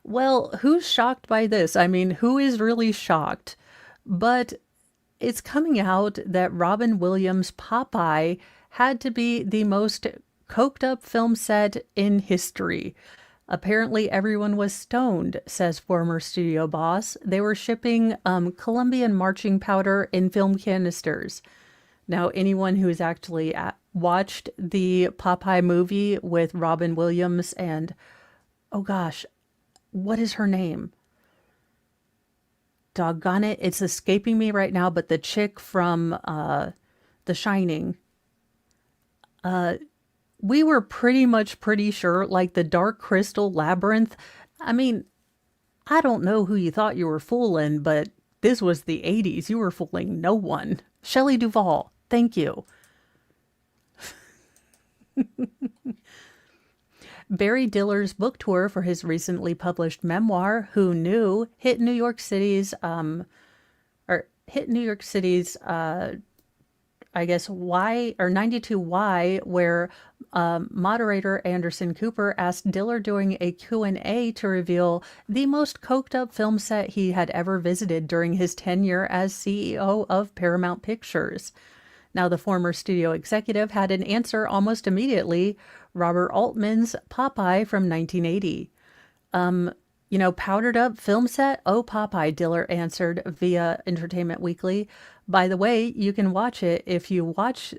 Speaker 1: Well, who's shocked by this? Who is really shocked? But it's coming out that Robin Williams' Popeye had to be the most coked up film set in history. Apparently everyone was stoned, says former studio boss. They were shipping Colombian marching powder in film canisters. Now, anyone who's actually watched the Popeye movie with Robin Williams and, oh gosh, what is her name? Doggone it, it's escaping me right now, but the chick from The Shining. We were pretty sure, like the Dark Crystal Labyrinth. I don't know who you thought you were fooling, but this was the 80s. You were fooling no one. Shelley Duvall, thank you. Barry Diller's book tour for his recently published memoir, Who Knew, hit New York City's, I guess, Y or 92Y, where moderator Anderson Cooper asked Diller during a Q&A to reveal the most coked up film set he had ever visited during his tenure as CEO of Paramount Pictures. Now, the former studio executive had an answer almost immediately: Robert Altman's Popeye from 1980. Powdered up film set? Oh, Popeye, Diller answered via Entertainment Weekly. By the way, you can watch it if you watch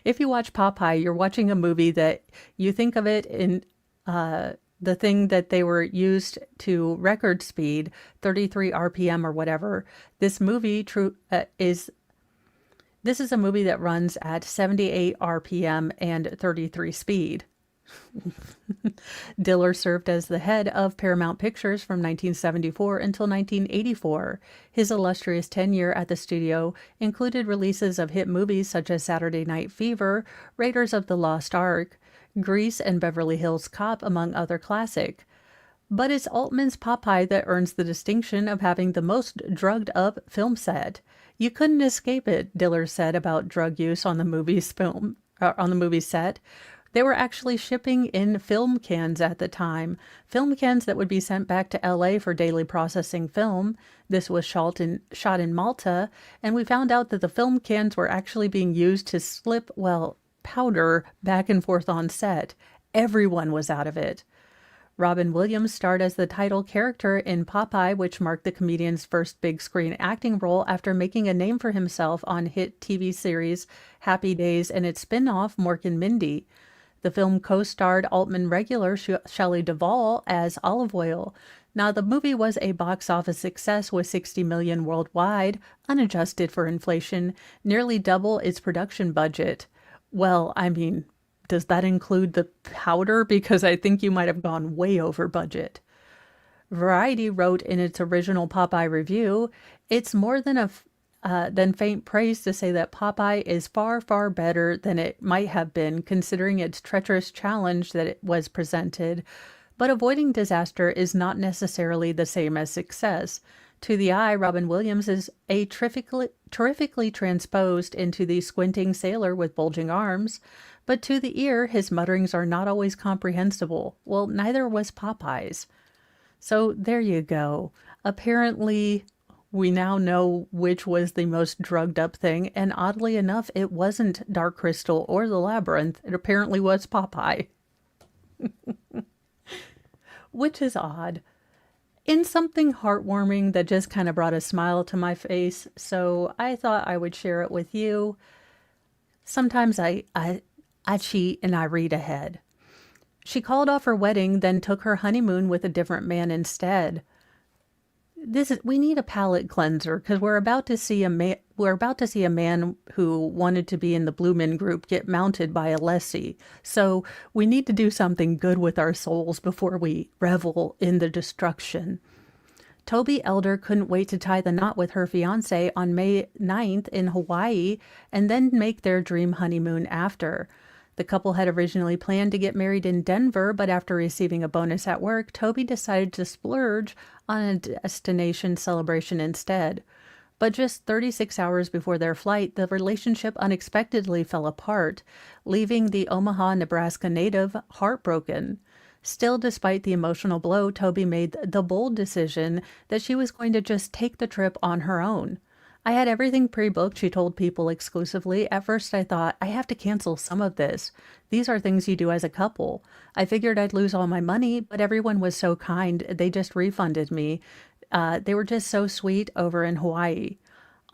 Speaker 1: if you watch Popeye, you're watching a movie that you think of it in the thing that they were used to record speed, 33 RPM or whatever. This movie is a movie that runs at 78 RPM and 33 speed. Diller served as the head of Paramount Pictures from 1974 until 1984. His illustrious tenure at the studio included releases of hit movies such as Saturday Night Fever, Raiders of the Lost Ark, Grease, and Beverly Hills Cop, among other classic. But it's Altman's Popeye that earns the distinction of having the most drugged up film set. You couldn't escape it, Diller said about drug use on the movie's set. They were actually shipping in film cans at the time, film cans that would be sent back to LA for daily processing film. This was shot in Malta, and we found out that the film cans were actually being used to slip, powder back and forth on set. Everyone was out of it. Robin Williams starred as the title character in Popeye, which marked the comedian's first big screen acting role after making a name for himself on hit TV series Happy Days and its spin-off Mork and Mindy. The film co-starred Altman regular Shelley Duvall as Olive Oil. Now, the movie was a box office success with $60 million worldwide, unadjusted for inflation, nearly double its production budget. Well, I mean, does that include the powder? Because I think you might have gone way over budget. Variety wrote in its original Popeye review, "It's more than faint praise to say that Popeye is far, far better than it might have been, considering its treacherous challenge that it was presented. But avoiding disaster is not necessarily the same as success. To the eye, Robin Williams is a terrifically transposed into the squinting sailor with bulging arms, but to the ear, his mutterings are not always comprehensible. Well, neither was Popeye's." So there you go. Apparently, we now know which was the most drugged up thing, and oddly enough, it wasn't Dark Crystal or the Labyrinth. It apparently was Popeye. Which is odd. In something heartwarming that just kind of brought a smile to my face, so I thought I would share it with you. Sometimes I cheat and I read ahead. She called off her wedding, then took her honeymoon with a different man instead. We need a palate cleanser because we're about to see a man who wanted to be in the Blue Men Group get mounted by a lessee. So we need to do something good with our souls before we revel in the destruction. Toby Elder couldn't wait to tie the knot with her fiancé on May 9th in Hawaii and then make their dream honeymoon after. The couple had originally planned to get married in Denver, but after receiving a bonus at work, Toby decided to splurge on a destination celebration instead. But just 36 hours before their flight, the relationship unexpectedly fell apart, leaving the Omaha, Nebraska native heartbroken. Still, despite the emotional blow, Toby made the bold decision that she was going to just take the trip on her own. "I had everything pre-booked," she told People exclusively. "At first I thought, I have to cancel some of this. These are things you do as a couple. I figured I'd lose all my money, but everyone was so kind. They just refunded me. They were just so sweet over in Hawaii."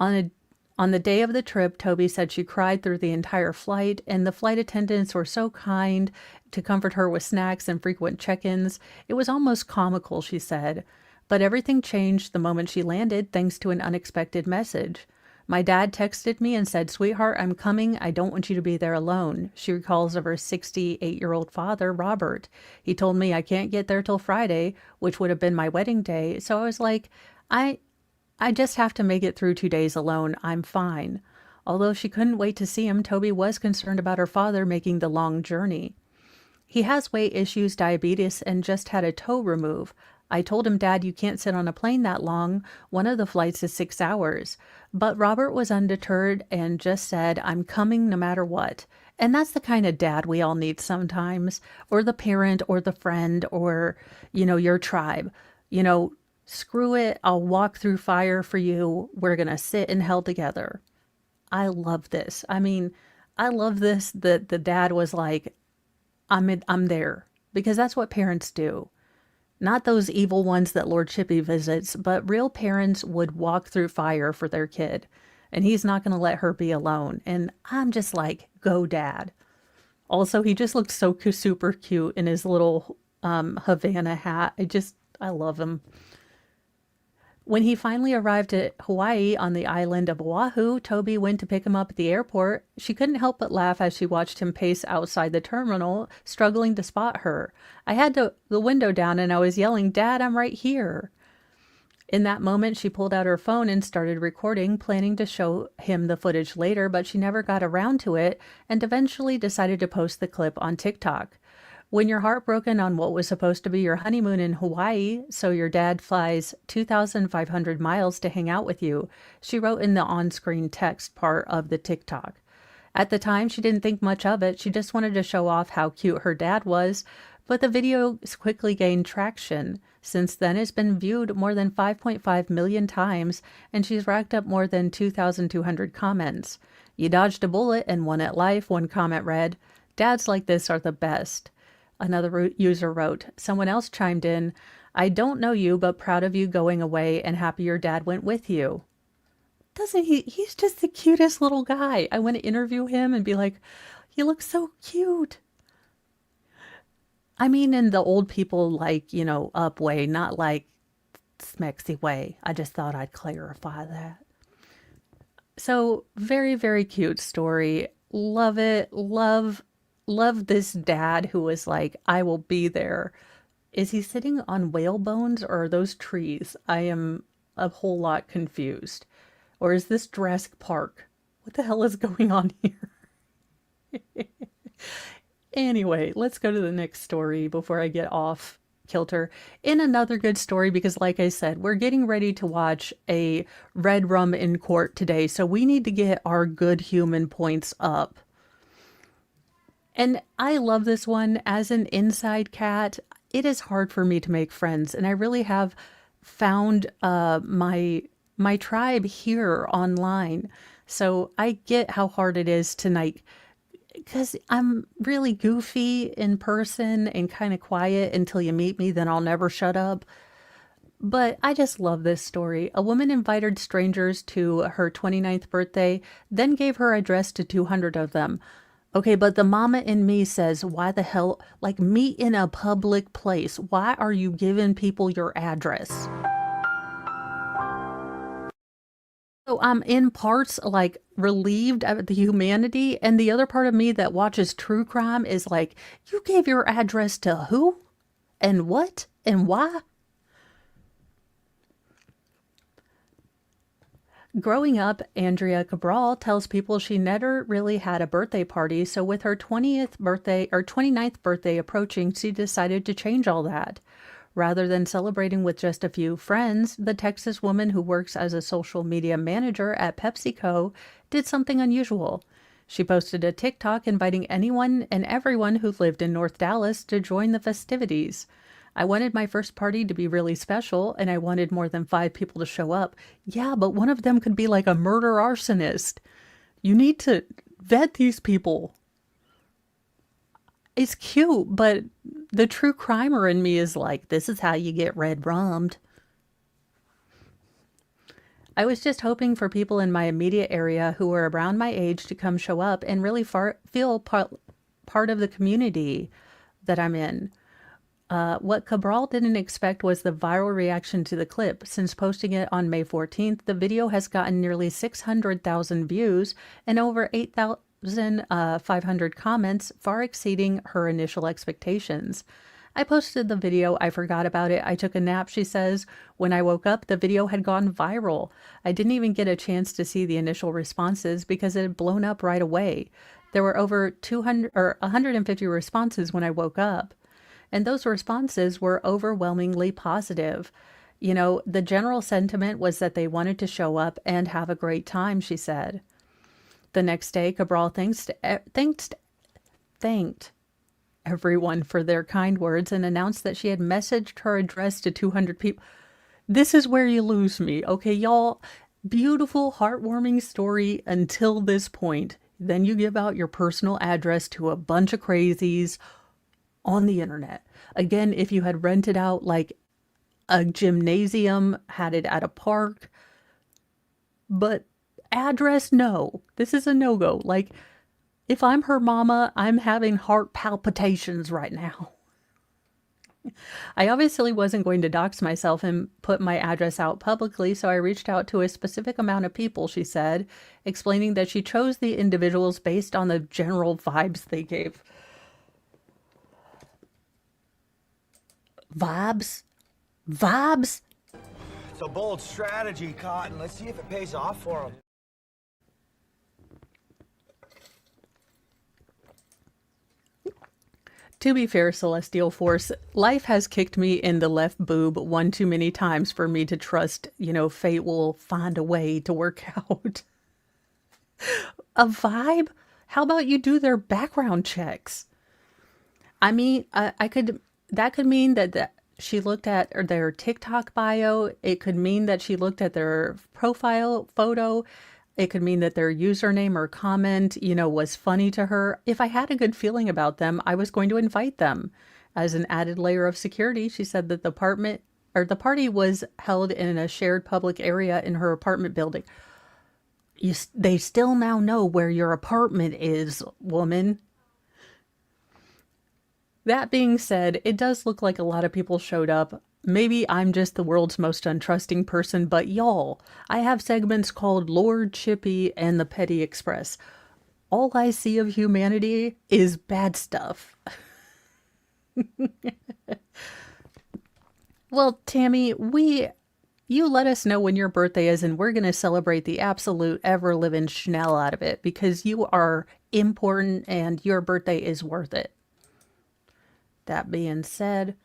Speaker 1: On the day of the trip, Toby said she cried through the entire flight, and the flight attendants were so kind to comfort her with snacks and frequent check-ins. It was almost comical, she said. But everything changed the moment she landed, thanks to an unexpected message. "My dad texted me and said, 'Sweetheart, I'm coming. I don't want you to be there alone.'" She recalls of her 68-year-old father, Robert. "He told me I can't get there till Friday, which would have been my wedding day. So I was like, I just have to make it through 2 days alone. I'm fine." Although she couldn't wait to see him, Toby was concerned about her father making the long journey. He has weight issues, diabetes, and just had a toe remove. I told him, Dad, you can't sit on a plane that long. One of the flights is 6 hours. But Robert was undeterred and just said, I'm coming no matter what. And that's the kind of dad we all need sometimes, or the parent or the friend or, your tribe. Screw it. I'll walk through fire for you. We're going to sit in hell together. I love this. I mean, I love this that the dad was like, I'm there, because that's what parents do. Not those evil ones that Lord Chippy visits, but real parents would walk through fire for their kid. And he's not going to let her be alone. And I'm just like, go dad. Also, he just looks so super cute in his little Havana hat. I love him. When he finally arrived at Hawaii on the island of Oahu, Toby went to pick him up at the airport. She couldn't help but laugh as she watched him pace outside the terminal, struggling to spot her. I had the window down and I was yelling, Dad, I'm right here. In that moment, she pulled out her phone and started recording, planning to show him the footage later, but she never got around to it and eventually decided to post the clip on TikTok. When you're heartbroken on what was supposed to be your honeymoon in Hawaii, so your dad flies 2,500 miles to hang out with you, she wrote in the on-screen text part of the TikTok. At the time, she didn't think much of it. She just wanted to show off how cute her dad was, but the video quickly gained traction. Since then, it's been viewed more than 5.5 million times, and she's racked up more than 2,200 comments. You dodged a bullet and won at life, one comment read. Dads like this are the best. Another user wrote. Someone else chimed in, I don't know you, but proud of you going away and happy your dad went with you. Doesn't he? He's just the cutest little guy. I want to interview him and be like, he looks so cute. I mean, in the old people, up way, not like smexy way. I just thought I'd clarify that. So very, very cute story. Love it. Love this dad who was like, I will be there. Is he sitting on whale bones or are those trees? I am a whole lot confused. Or is this Jurassic Park? What the hell is going on here? Anyway, let's go to the next story before I get off kilter. In another good story, because like I said, we're getting ready to watch a red rum in court today. So we need to get our good human points up. And I love this one. As an inside cat, it is hard for me to make friends. And I really have found my tribe here online. So I get how hard it is tonight, because I'm really goofy in person and kind of quiet until you meet me. Then I'll never shut up. But I just love this story. A woman invited strangers to her 29th birthday, then gave her address to 200 of them. Okay, but the mama in me says, why the hell, meet in a public place. Why are you giving people your address? So I'm in parts relieved at the humanity, and the other part of me that watches true crime is like, you gave your address to who? And what? And why? Growing up, Andrea Cabral tells people she never really had a birthday party, so with her 29th birthday approaching, she decided to change all that. Rather than celebrating with just a few friends, the Texas woman who works as a social media manager at PepsiCo did something unusual. She posted a TikTok inviting anyone and everyone who lived in North Dallas to join the festivities. I wanted my first party to be really special, and I wanted more than 5 people to show up. Yeah, but one of them could be like a murder arsonist. You need to vet these people. It's cute, but the true crimer in me is like, this is how you get red rummed. I was just hoping for people in my immediate area who were around my age to come show up and really feel part of the community that I'm in. What Cabral didn't expect was the viral reaction to the clip. Since posting it on May 14th, the video has gotten nearly 600,000 views and over 8,500 comments, far exceeding her initial expectations. I posted the video. I forgot about it. I took a nap, she says. When I woke up, the video had gone viral. I didn't even get a chance to see the initial responses because it had blown up right away. There were over 200 or 150 responses when I woke up, and those responses were overwhelmingly positive. You know, the general sentiment was that they wanted to show up and have a great time, she said. The next day, Cabral thanked everyone for their kind words and announced that she had messaged her address to 200 people. This is where you lose me. Okay, y'all, beautiful, heartwarming story until this point. Then you give out your personal address to a bunch of crazies on the internet. Again, if you had rented out like a gymnasium, had it at a park, but address, no. This is a no-go. Like, if I'm her mama, I'm having heart palpitations right now. I obviously wasn't going to dox myself and put my address out publicly, so I reached out to a specific amount of people, she said, explaining that she chose the individuals based on the general vibes they gave. Vibes? Vibes?
Speaker 4: It's a bold strategy, Cotton. Let's see if it pays off for him.
Speaker 1: To be fair, Celestial Force, life has kicked me in the left boob one too many times for me to trust, you know, fate will find a way to work out. A vibe? How about you do their background checks? I mean, that could mean that she looked at their TikTok bio. It could mean that she looked at their profile photo. It could mean that their username or comment, you know, was funny to her. If I had a good feeling about them, I was going to invite them. As an added layer of security, she said that the party was held in a shared public area in her apartment building. They still now know where your apartment is, woman. That being said, it does look like a lot of people showed up. Maybe I'm just the world's most untrusting person, but y'all, I have segments called Lord Chippy and the Petty Express. All I see of humanity is bad stuff. Well, Tammy, you let us know when your birthday is, and we're going to celebrate the absolute ever-living schnell out of it, because you are important and your birthday is worth it. That being said,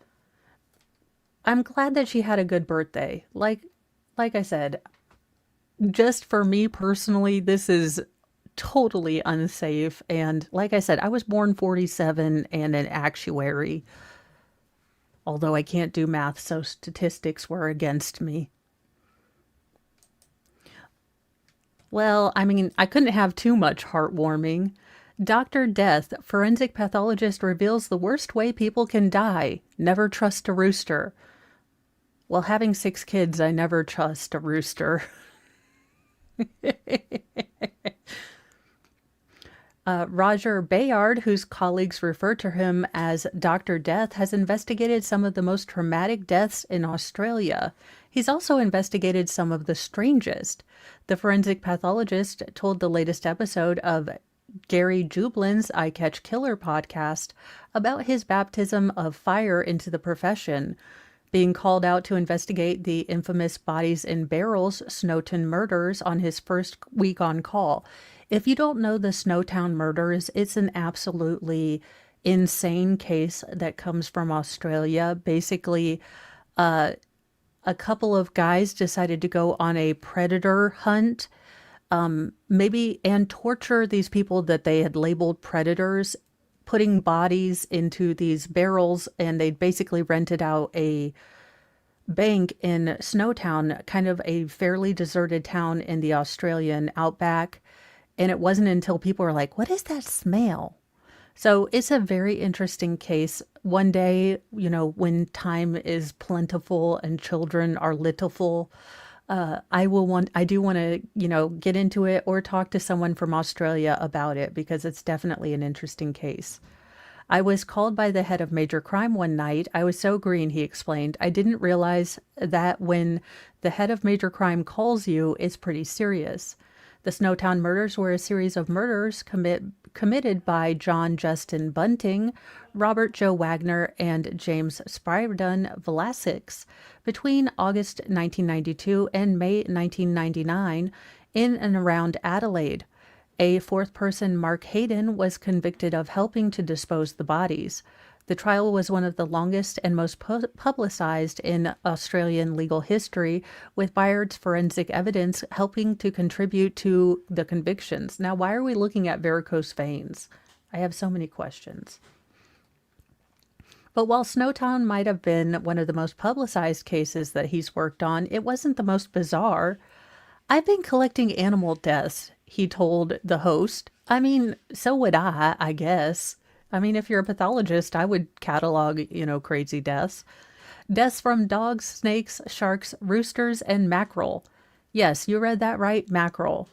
Speaker 1: I'm glad that she had a good birthday. Like I said, just for me personally, this is totally unsafe. And like I said, I was born 47 and an actuary. Although I can't do math, so statistics were against me. Well, I mean, I couldn't have too much heartwarming. Dr. Death, forensic pathologist, reveals the worst way people can die. Never trust a rooster. Well, having 6 kids, I never trust a rooster. Roger Bayard, whose colleagues refer to him as Dr. Death, has investigated some of the most traumatic deaths in Australia. He's also investigated some of the strangest. The forensic pathologist told the latest episode of Gary Jublin's I Catch Killer podcast about his baptism of fire into the profession, being called out to investigate the infamous Bodies in Barrels Snowtown murders on his first week on call. If you don't know the Snowtown murders, it's an absolutely insane case that comes from Australia. Basically, a couple of guys decided to go on a predator hunt, and torture these people that they had labeled predators, putting bodies into these barrels, and they'd basically rented out a bank in Snowtown, kind of a fairly deserted town in the Australian outback. And it wasn't until people were like, what is that smell? So it's a very interesting case. One day, you know, when time is plentiful and children are littlefull, I do want to, you know, get into it or talk to someone from Australia about it, because it's definitely an interesting case. I was called by the head of Major Crime one night. I was so green, he explained. I didn't realize that when the head of Major Crime calls you, it's pretty serious. The Snowtown murders were a series of murders committed by John Justin Bunting, Robert Joe Wagner, and James Spridon Vlasics between August 1992 and May 1999 in and around Adelaide. A fourth person, Mark Hayden, was convicted of helping to dispose the bodies. The trial was one of the longest and most publicized in Australian legal history, with Bayard's forensic evidence helping to contribute to the convictions. Now, why are we looking at varicose veins? I have so many questions. But while Snowtown might have been one of the most publicized cases that he's worked on, it wasn't the most bizarre. I've been collecting animal deaths, he told the host. I mean, so would I guess. I mean, if you're a pathologist, I would catalog, crazy deaths. Deaths from dogs, snakes, sharks, roosters, and mackerel. Yes, you read that right, mackerel.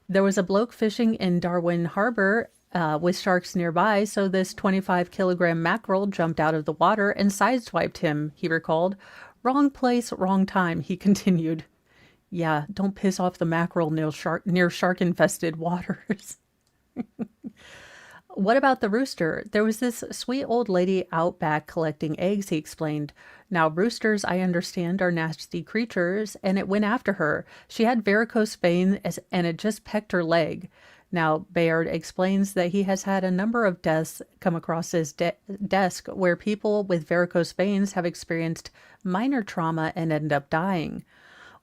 Speaker 1: There was a bloke fishing in Darwin Harbor with sharks nearby, so this 25-kilogram mackerel jumped out of the water and sideswiped him, he recalled. Wrong place, wrong time, he continued. Yeah, don't piss off the mackerel near shark-infested waters. What about the rooster? There was this sweet old lady out back collecting eggs, he explained. Now, roosters, I understand, are nasty creatures, and it went after her. She had varicose veins, and it just pecked her leg. Now, Bayard explains that he has had a number of deaths come across his desk where people with varicose veins have experienced minor trauma and end up dying.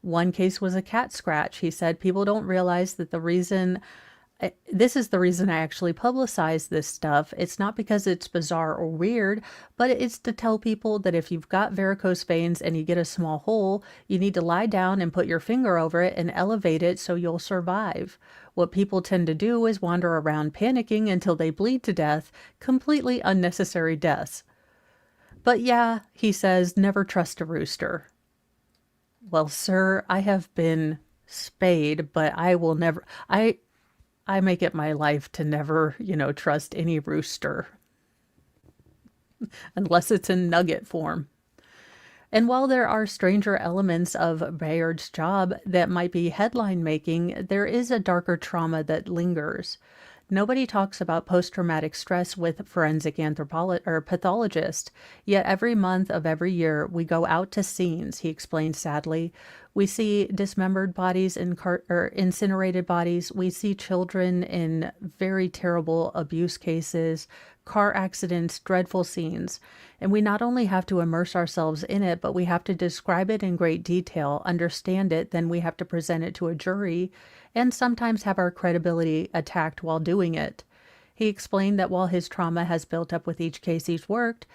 Speaker 1: One case was a cat scratch. He said people don't realize that this is the reason I actually publicize this stuff. It's not because it's bizarre or weird, but it's to tell people that if you've got varicose veins and you get a small hole, you need to lie down and put your finger over it and elevate it so you'll survive. What people tend to do is wander around panicking until they bleed to death, completely unnecessary deaths. But yeah, he says, never trust a rooster. Well, sir, I have been spayed, but I will never, I make it my life to never, trust any rooster. Unless it's in nugget form. And while there are stranger elements of Bayard's job that might be headline making, there is a darker trauma that lingers. Nobody talks about post-traumatic stress with forensic pathologist, yet every month of every year we go out to scenes, he explained sadly. We see dismembered bodies, incinerated bodies. We see children in very terrible abuse cases, car accidents, dreadful scenes. And we not only have to immerse ourselves in it, but we have to describe it in great detail, understand it, then we have to present it to a jury, and sometimes have our credibility attacked while doing it. He explained that while his trauma has built up with each case he's worked,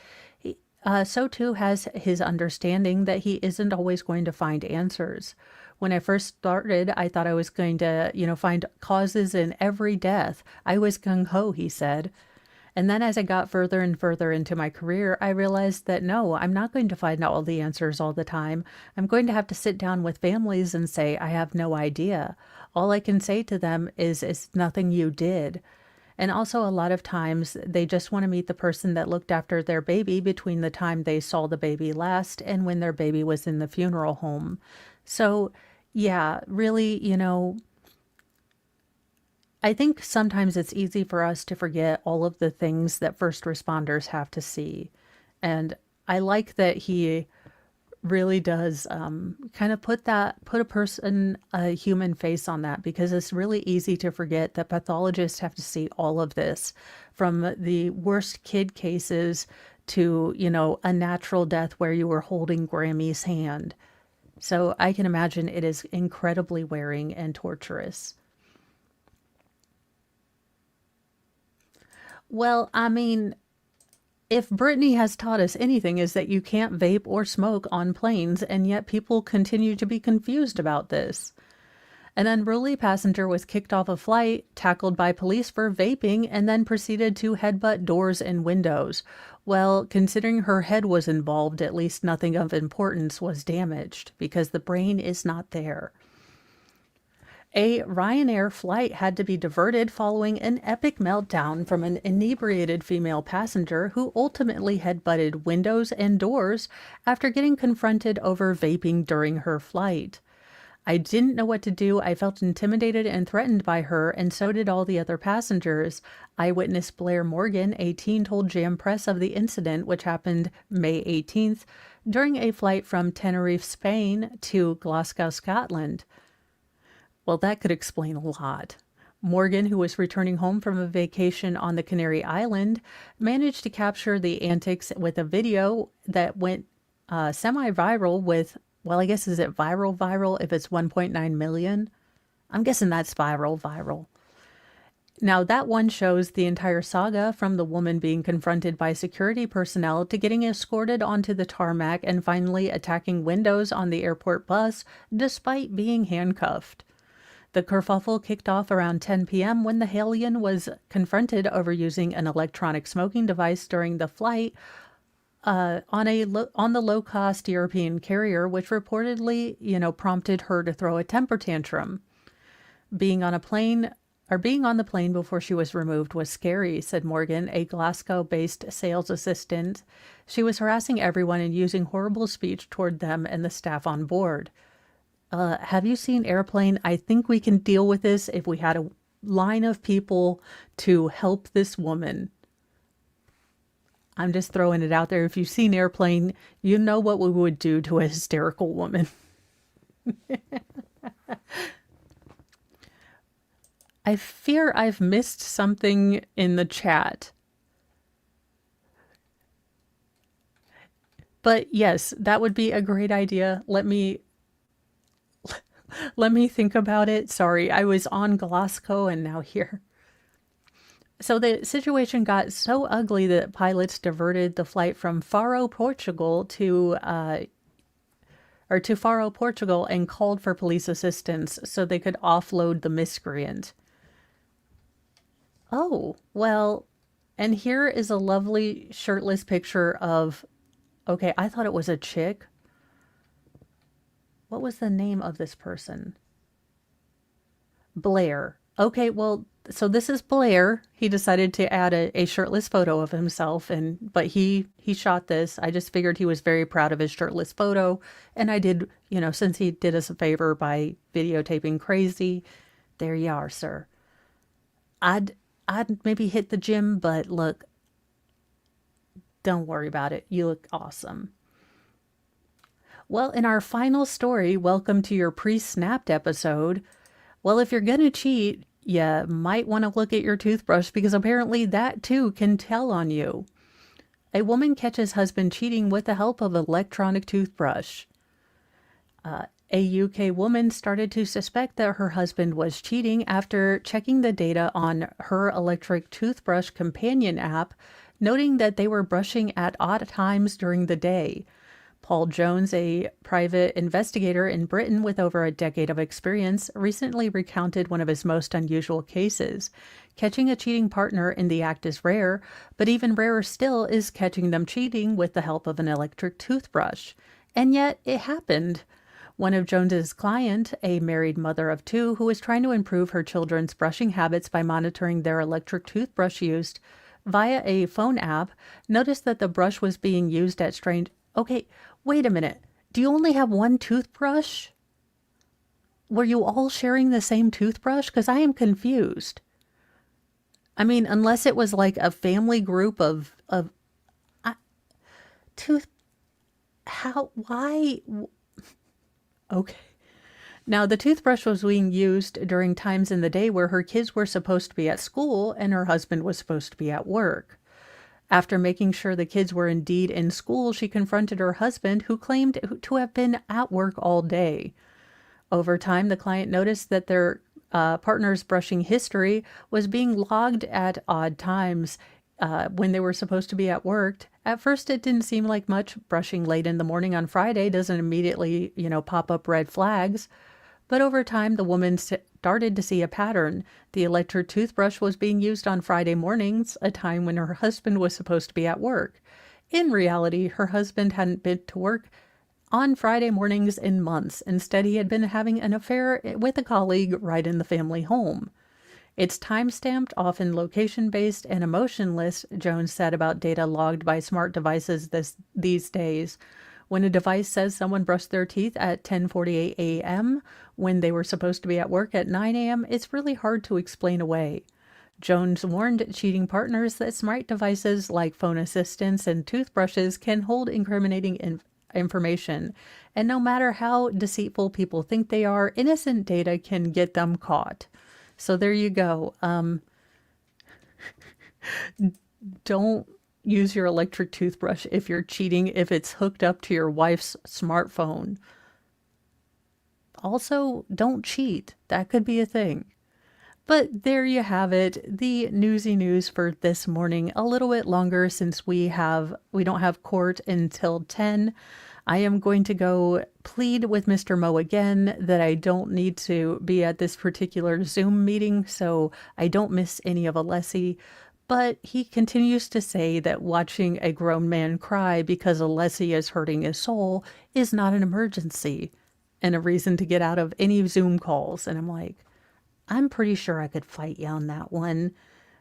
Speaker 1: so too has his understanding that he isn't always going to find answers. When I first started, I thought I was going to, find causes in every death. I was gung-ho, he said. And then as I got further and further into my career, I realized that no, I'm not going to find all the answers all the time. I'm going to have to sit down with families and say, I have no idea. All I can say to them is, it's nothing you did. And also a lot of times they just want to meet the person that looked after their baby between the time they saw the baby last and when their baby was in the funeral home. So yeah, really, I think sometimes it's easy for us to forget all of the things that first responders have to see. And I like that he really does kind of put a human face on that, because it's really easy to forget that pathologists have to see all of this, from the worst kid cases to, a natural death where you were holding Grammy's hand. So I can imagine it is incredibly wearing and torturous. Well, I mean, if Brittany has taught us anything, is that you can't vape or smoke on planes, and yet people continue to be confused about this. An unruly passenger was kicked off a flight, tackled by police for vaping, and then proceeded to headbutt doors and windows. Well, considering her head was involved, at least nothing of importance was damaged, because the brain is not there. A Ryanair flight had to be diverted following an epic meltdown from an inebriated female passenger who ultimately headbutted windows and doors after getting confronted over vaping during her flight. I didn't know what to do. I felt intimidated and threatened by her, and so did all the other passengers. Eyewitness Blair Morgan, 18, told Jam Press of the incident, which happened May 18th, during a flight from Tenerife, Spain to Glasgow, Scotland. Well, that could explain a lot. Morgan, who was returning home from a vacation on the Canary Island, managed to capture the antics with a video that went semi-viral with, well, I guess, is it viral if it's 1.9 million? I'm guessing that's viral. Now, that one shows the entire saga from the woman being confronted by security personnel to getting escorted onto the tarmac and finally attacking windows on the airport bus despite being handcuffed. The kerfuffle kicked off around 10 p.m. when the Hellion was confronted over using an electronic smoking device during the flight on the low-cost European carrier, which reportedly, prompted her to throw a temper tantrum. Being on the plane before she was removed was scary, said Morgan, a Glasgow-based sales assistant. She was harassing everyone and using horrible speech toward them and the staff on board. Have you seen Airplane? I think we can deal with this if we had a line of people to help this woman. I'm just throwing it out there. If you've seen Airplane, you know what we would do to a hysterical woman. I fear I've missed something in the chat. But yes, that would be a great idea. Let me think about it. Sorry, I was on Glasgow and now here. So the situation got so ugly that pilots diverted the flight from Faro, Portugal to Faro, Portugal, and called for police assistance so they could offload the miscreant. Oh, well, and here is a lovely shirtless picture of, okay, I thought it was a chick. What was the name of this person? Blair. Okay, well, so this is Blair. He decided to add a shirtless photo of himself, but he shot this. I just figured he was very proud of his shirtless photo, and I did, since he did us a favor by videotaping crazy, there you are, sir. I'd maybe hit the gym, but look, don't worry about it. You look awesome. Well, in our final story, welcome to your pre-snapped episode. Well, if you're going to cheat, you might want to look at your toothbrush because apparently that too can tell on you. A woman catches husband cheating with the help of electronic toothbrush. A UK woman started to suspect that her husband was cheating after checking the data on her electric toothbrush companion app, noting that they were brushing at odd times during the day. Paul Jones, a private investigator in Britain with over a decade of experience, recently recounted one of his most unusual cases. Catching a cheating partner in the act is rare, but even rarer still is catching them cheating with the help of an electric toothbrush. And yet it happened. One of Jones's clients, a married mother of two who was trying to improve her children's brushing habits by monitoring their electric toothbrush use via a phone app, noticed that the brush was being used at strange... Okay, wait a minute. Do you only have one toothbrush? Were you all sharing the same toothbrush? Because I am confused. I mean, unless it was like a family group of why? Okay. Now, the toothbrush was being used during times in the day where her kids were supposed to be at school and her husband was supposed to be at work. After making sure the kids were indeed in school, she confronted her husband, who claimed to have been at work all day. Over time, the client noticed that their partner's brushing history was being logged at odd times when they were supposed to be at work. At first, it didn't seem like much. Brushing late in the morning on Friday doesn't immediately, pop up red flags. But over time, the woman started to see a pattern. The electric toothbrush was being used on Friday mornings, a time when her husband was supposed to be at work. In reality, her husband hadn't been to work on Friday mornings in months. Instead, he had been having an affair with a colleague right in the family home. It's time-stamped, often location-based, and emotionless, Jones said about data logged by smart devices these days. When a device says someone brushed their teeth at 10:48 a.m. when they were supposed to be at work at 9 a.m., it's really hard to explain away. Jones warned cheating partners that smart devices like phone assistants and toothbrushes can hold incriminating information, and no matter how deceitful people think they are, innocent data can get them caught. So there you go. Don't use your electric toothbrush if you're cheating, if it's hooked up to your wife's smartphone. Also, don't cheat. That could be a thing. But there you have it, the newsy news for this morning. A little bit longer since we don't have court until 10. I am going to go plead with Mr. Moe again that I don't need to be at this particular Zoom meeting so I don't miss any of Alessi. But he continues to say that watching a grown man cry because Alessi is hurting his soul is not an emergency and a reason to get out of any Zoom calls. And I'm like, I'm pretty sure I could fight you on that one.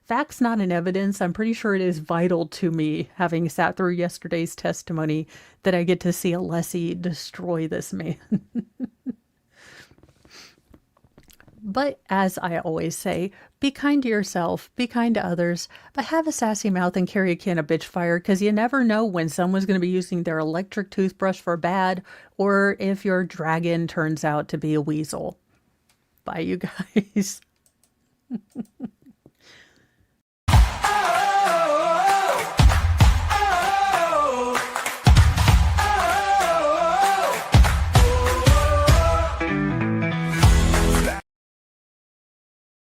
Speaker 1: Facts not in evidence. I'm pretty sure it is vital to me, having sat through yesterday's testimony, that I get to see Alessi destroy this man. But as I always say, be kind to yourself, be kind to others, but have a sassy mouth and carry a can of bitch fire, because you never know when someone's going to be using their electric toothbrush for bad, or if your dragon turns out to be a weasel. Bye, you guys.